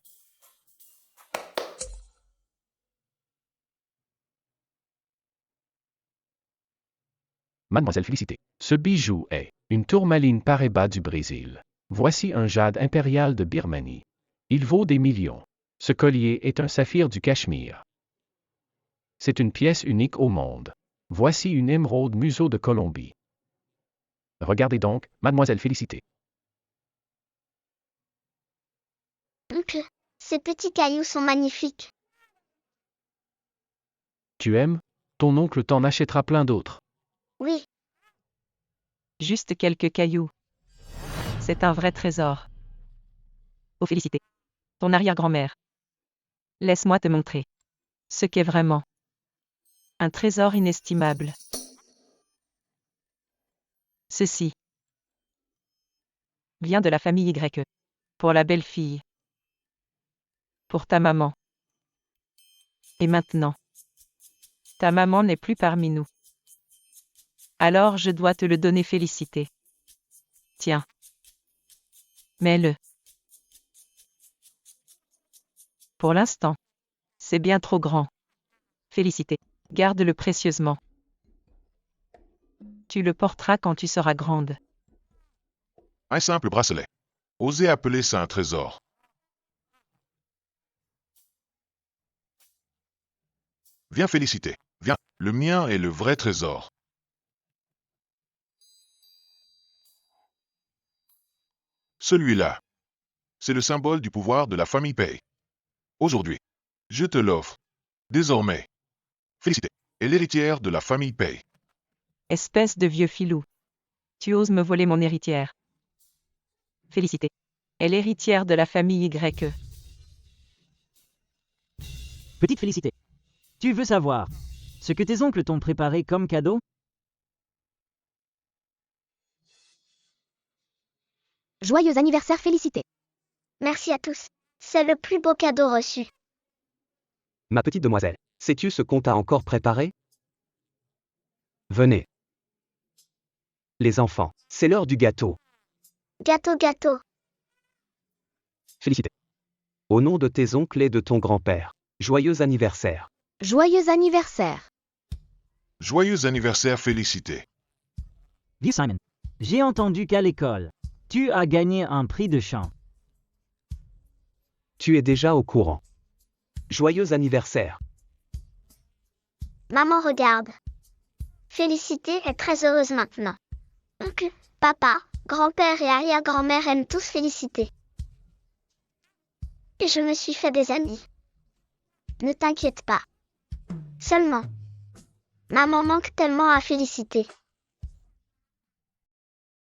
Mademoiselle Félicité, ce bijou est une tourmaline Paraiba du Brésil. Voici un jade impérial de Birmanie. Il vaut des millions. Ce collier est un saphir du Cachemire. C'est une pièce unique au monde. Voici une émeraude museau de Colombie. Regardez donc, Mademoiselle Félicité. Oncle, ces petits cailloux sont magnifiques. Tu aimes? Ton oncle t'en achètera plein d'autres. Oui. Juste quelques cailloux. C'est un vrai trésor. Oh Félicité. Ton arrière-grand-mère. Laisse-moi te montrer. Ce qu'est vraiment. Un trésor inestimable. Ceci vient de la famille Y. Pour la belle-fille. Pour ta maman. Et maintenant, ta maman n'est plus parmi nous. Alors je dois te le donner Félicité. Tiens. Mets-le. Pour l'instant, c'est bien trop grand. Félicité. Garde-le précieusement. Tu le porteras quand tu seras grande. Un simple bracelet. Osez appeler ça un trésor. Viens Félicité. Viens, le mien est le vrai trésor. Celui-là, c'est le symbole du pouvoir de la famille Pei. Aujourd'hui, je te l'offre. Désormais, Félicité est l'héritière de la famille Pei. Espèce de vieux filou. Tu oses me voler mon héritière. Félicité est l'héritière de la famille Y. Petite Félicité. Tu veux savoir ce que tes oncles t'ont préparé comme cadeau? Joyeux anniversaire Félicité. Merci à tous. C'est le plus beau cadeau reçu. Ma petite demoiselle, sais-tu ce qu'on t'a encore préparé? Venez. Les enfants, c'est l'heure du gâteau. Gâteau, gâteau. Félicité. Au nom de tes oncles et de ton grand-père, joyeux anniversaire. Joyeux anniversaire. Joyeux anniversaire Félicité. Dis Simon. J'ai entendu qu'à l'école, tu as gagné un prix de chant. Tu es déjà au courant. Joyeux anniversaire. Maman, regarde. Félicité est très heureuse maintenant. Oncle, papa, grand-père et arrière-grand-mère aiment tous Félicité. Et je me suis fait des amis. Ne t'inquiète pas. Seulement, maman manque tellement à Félicité.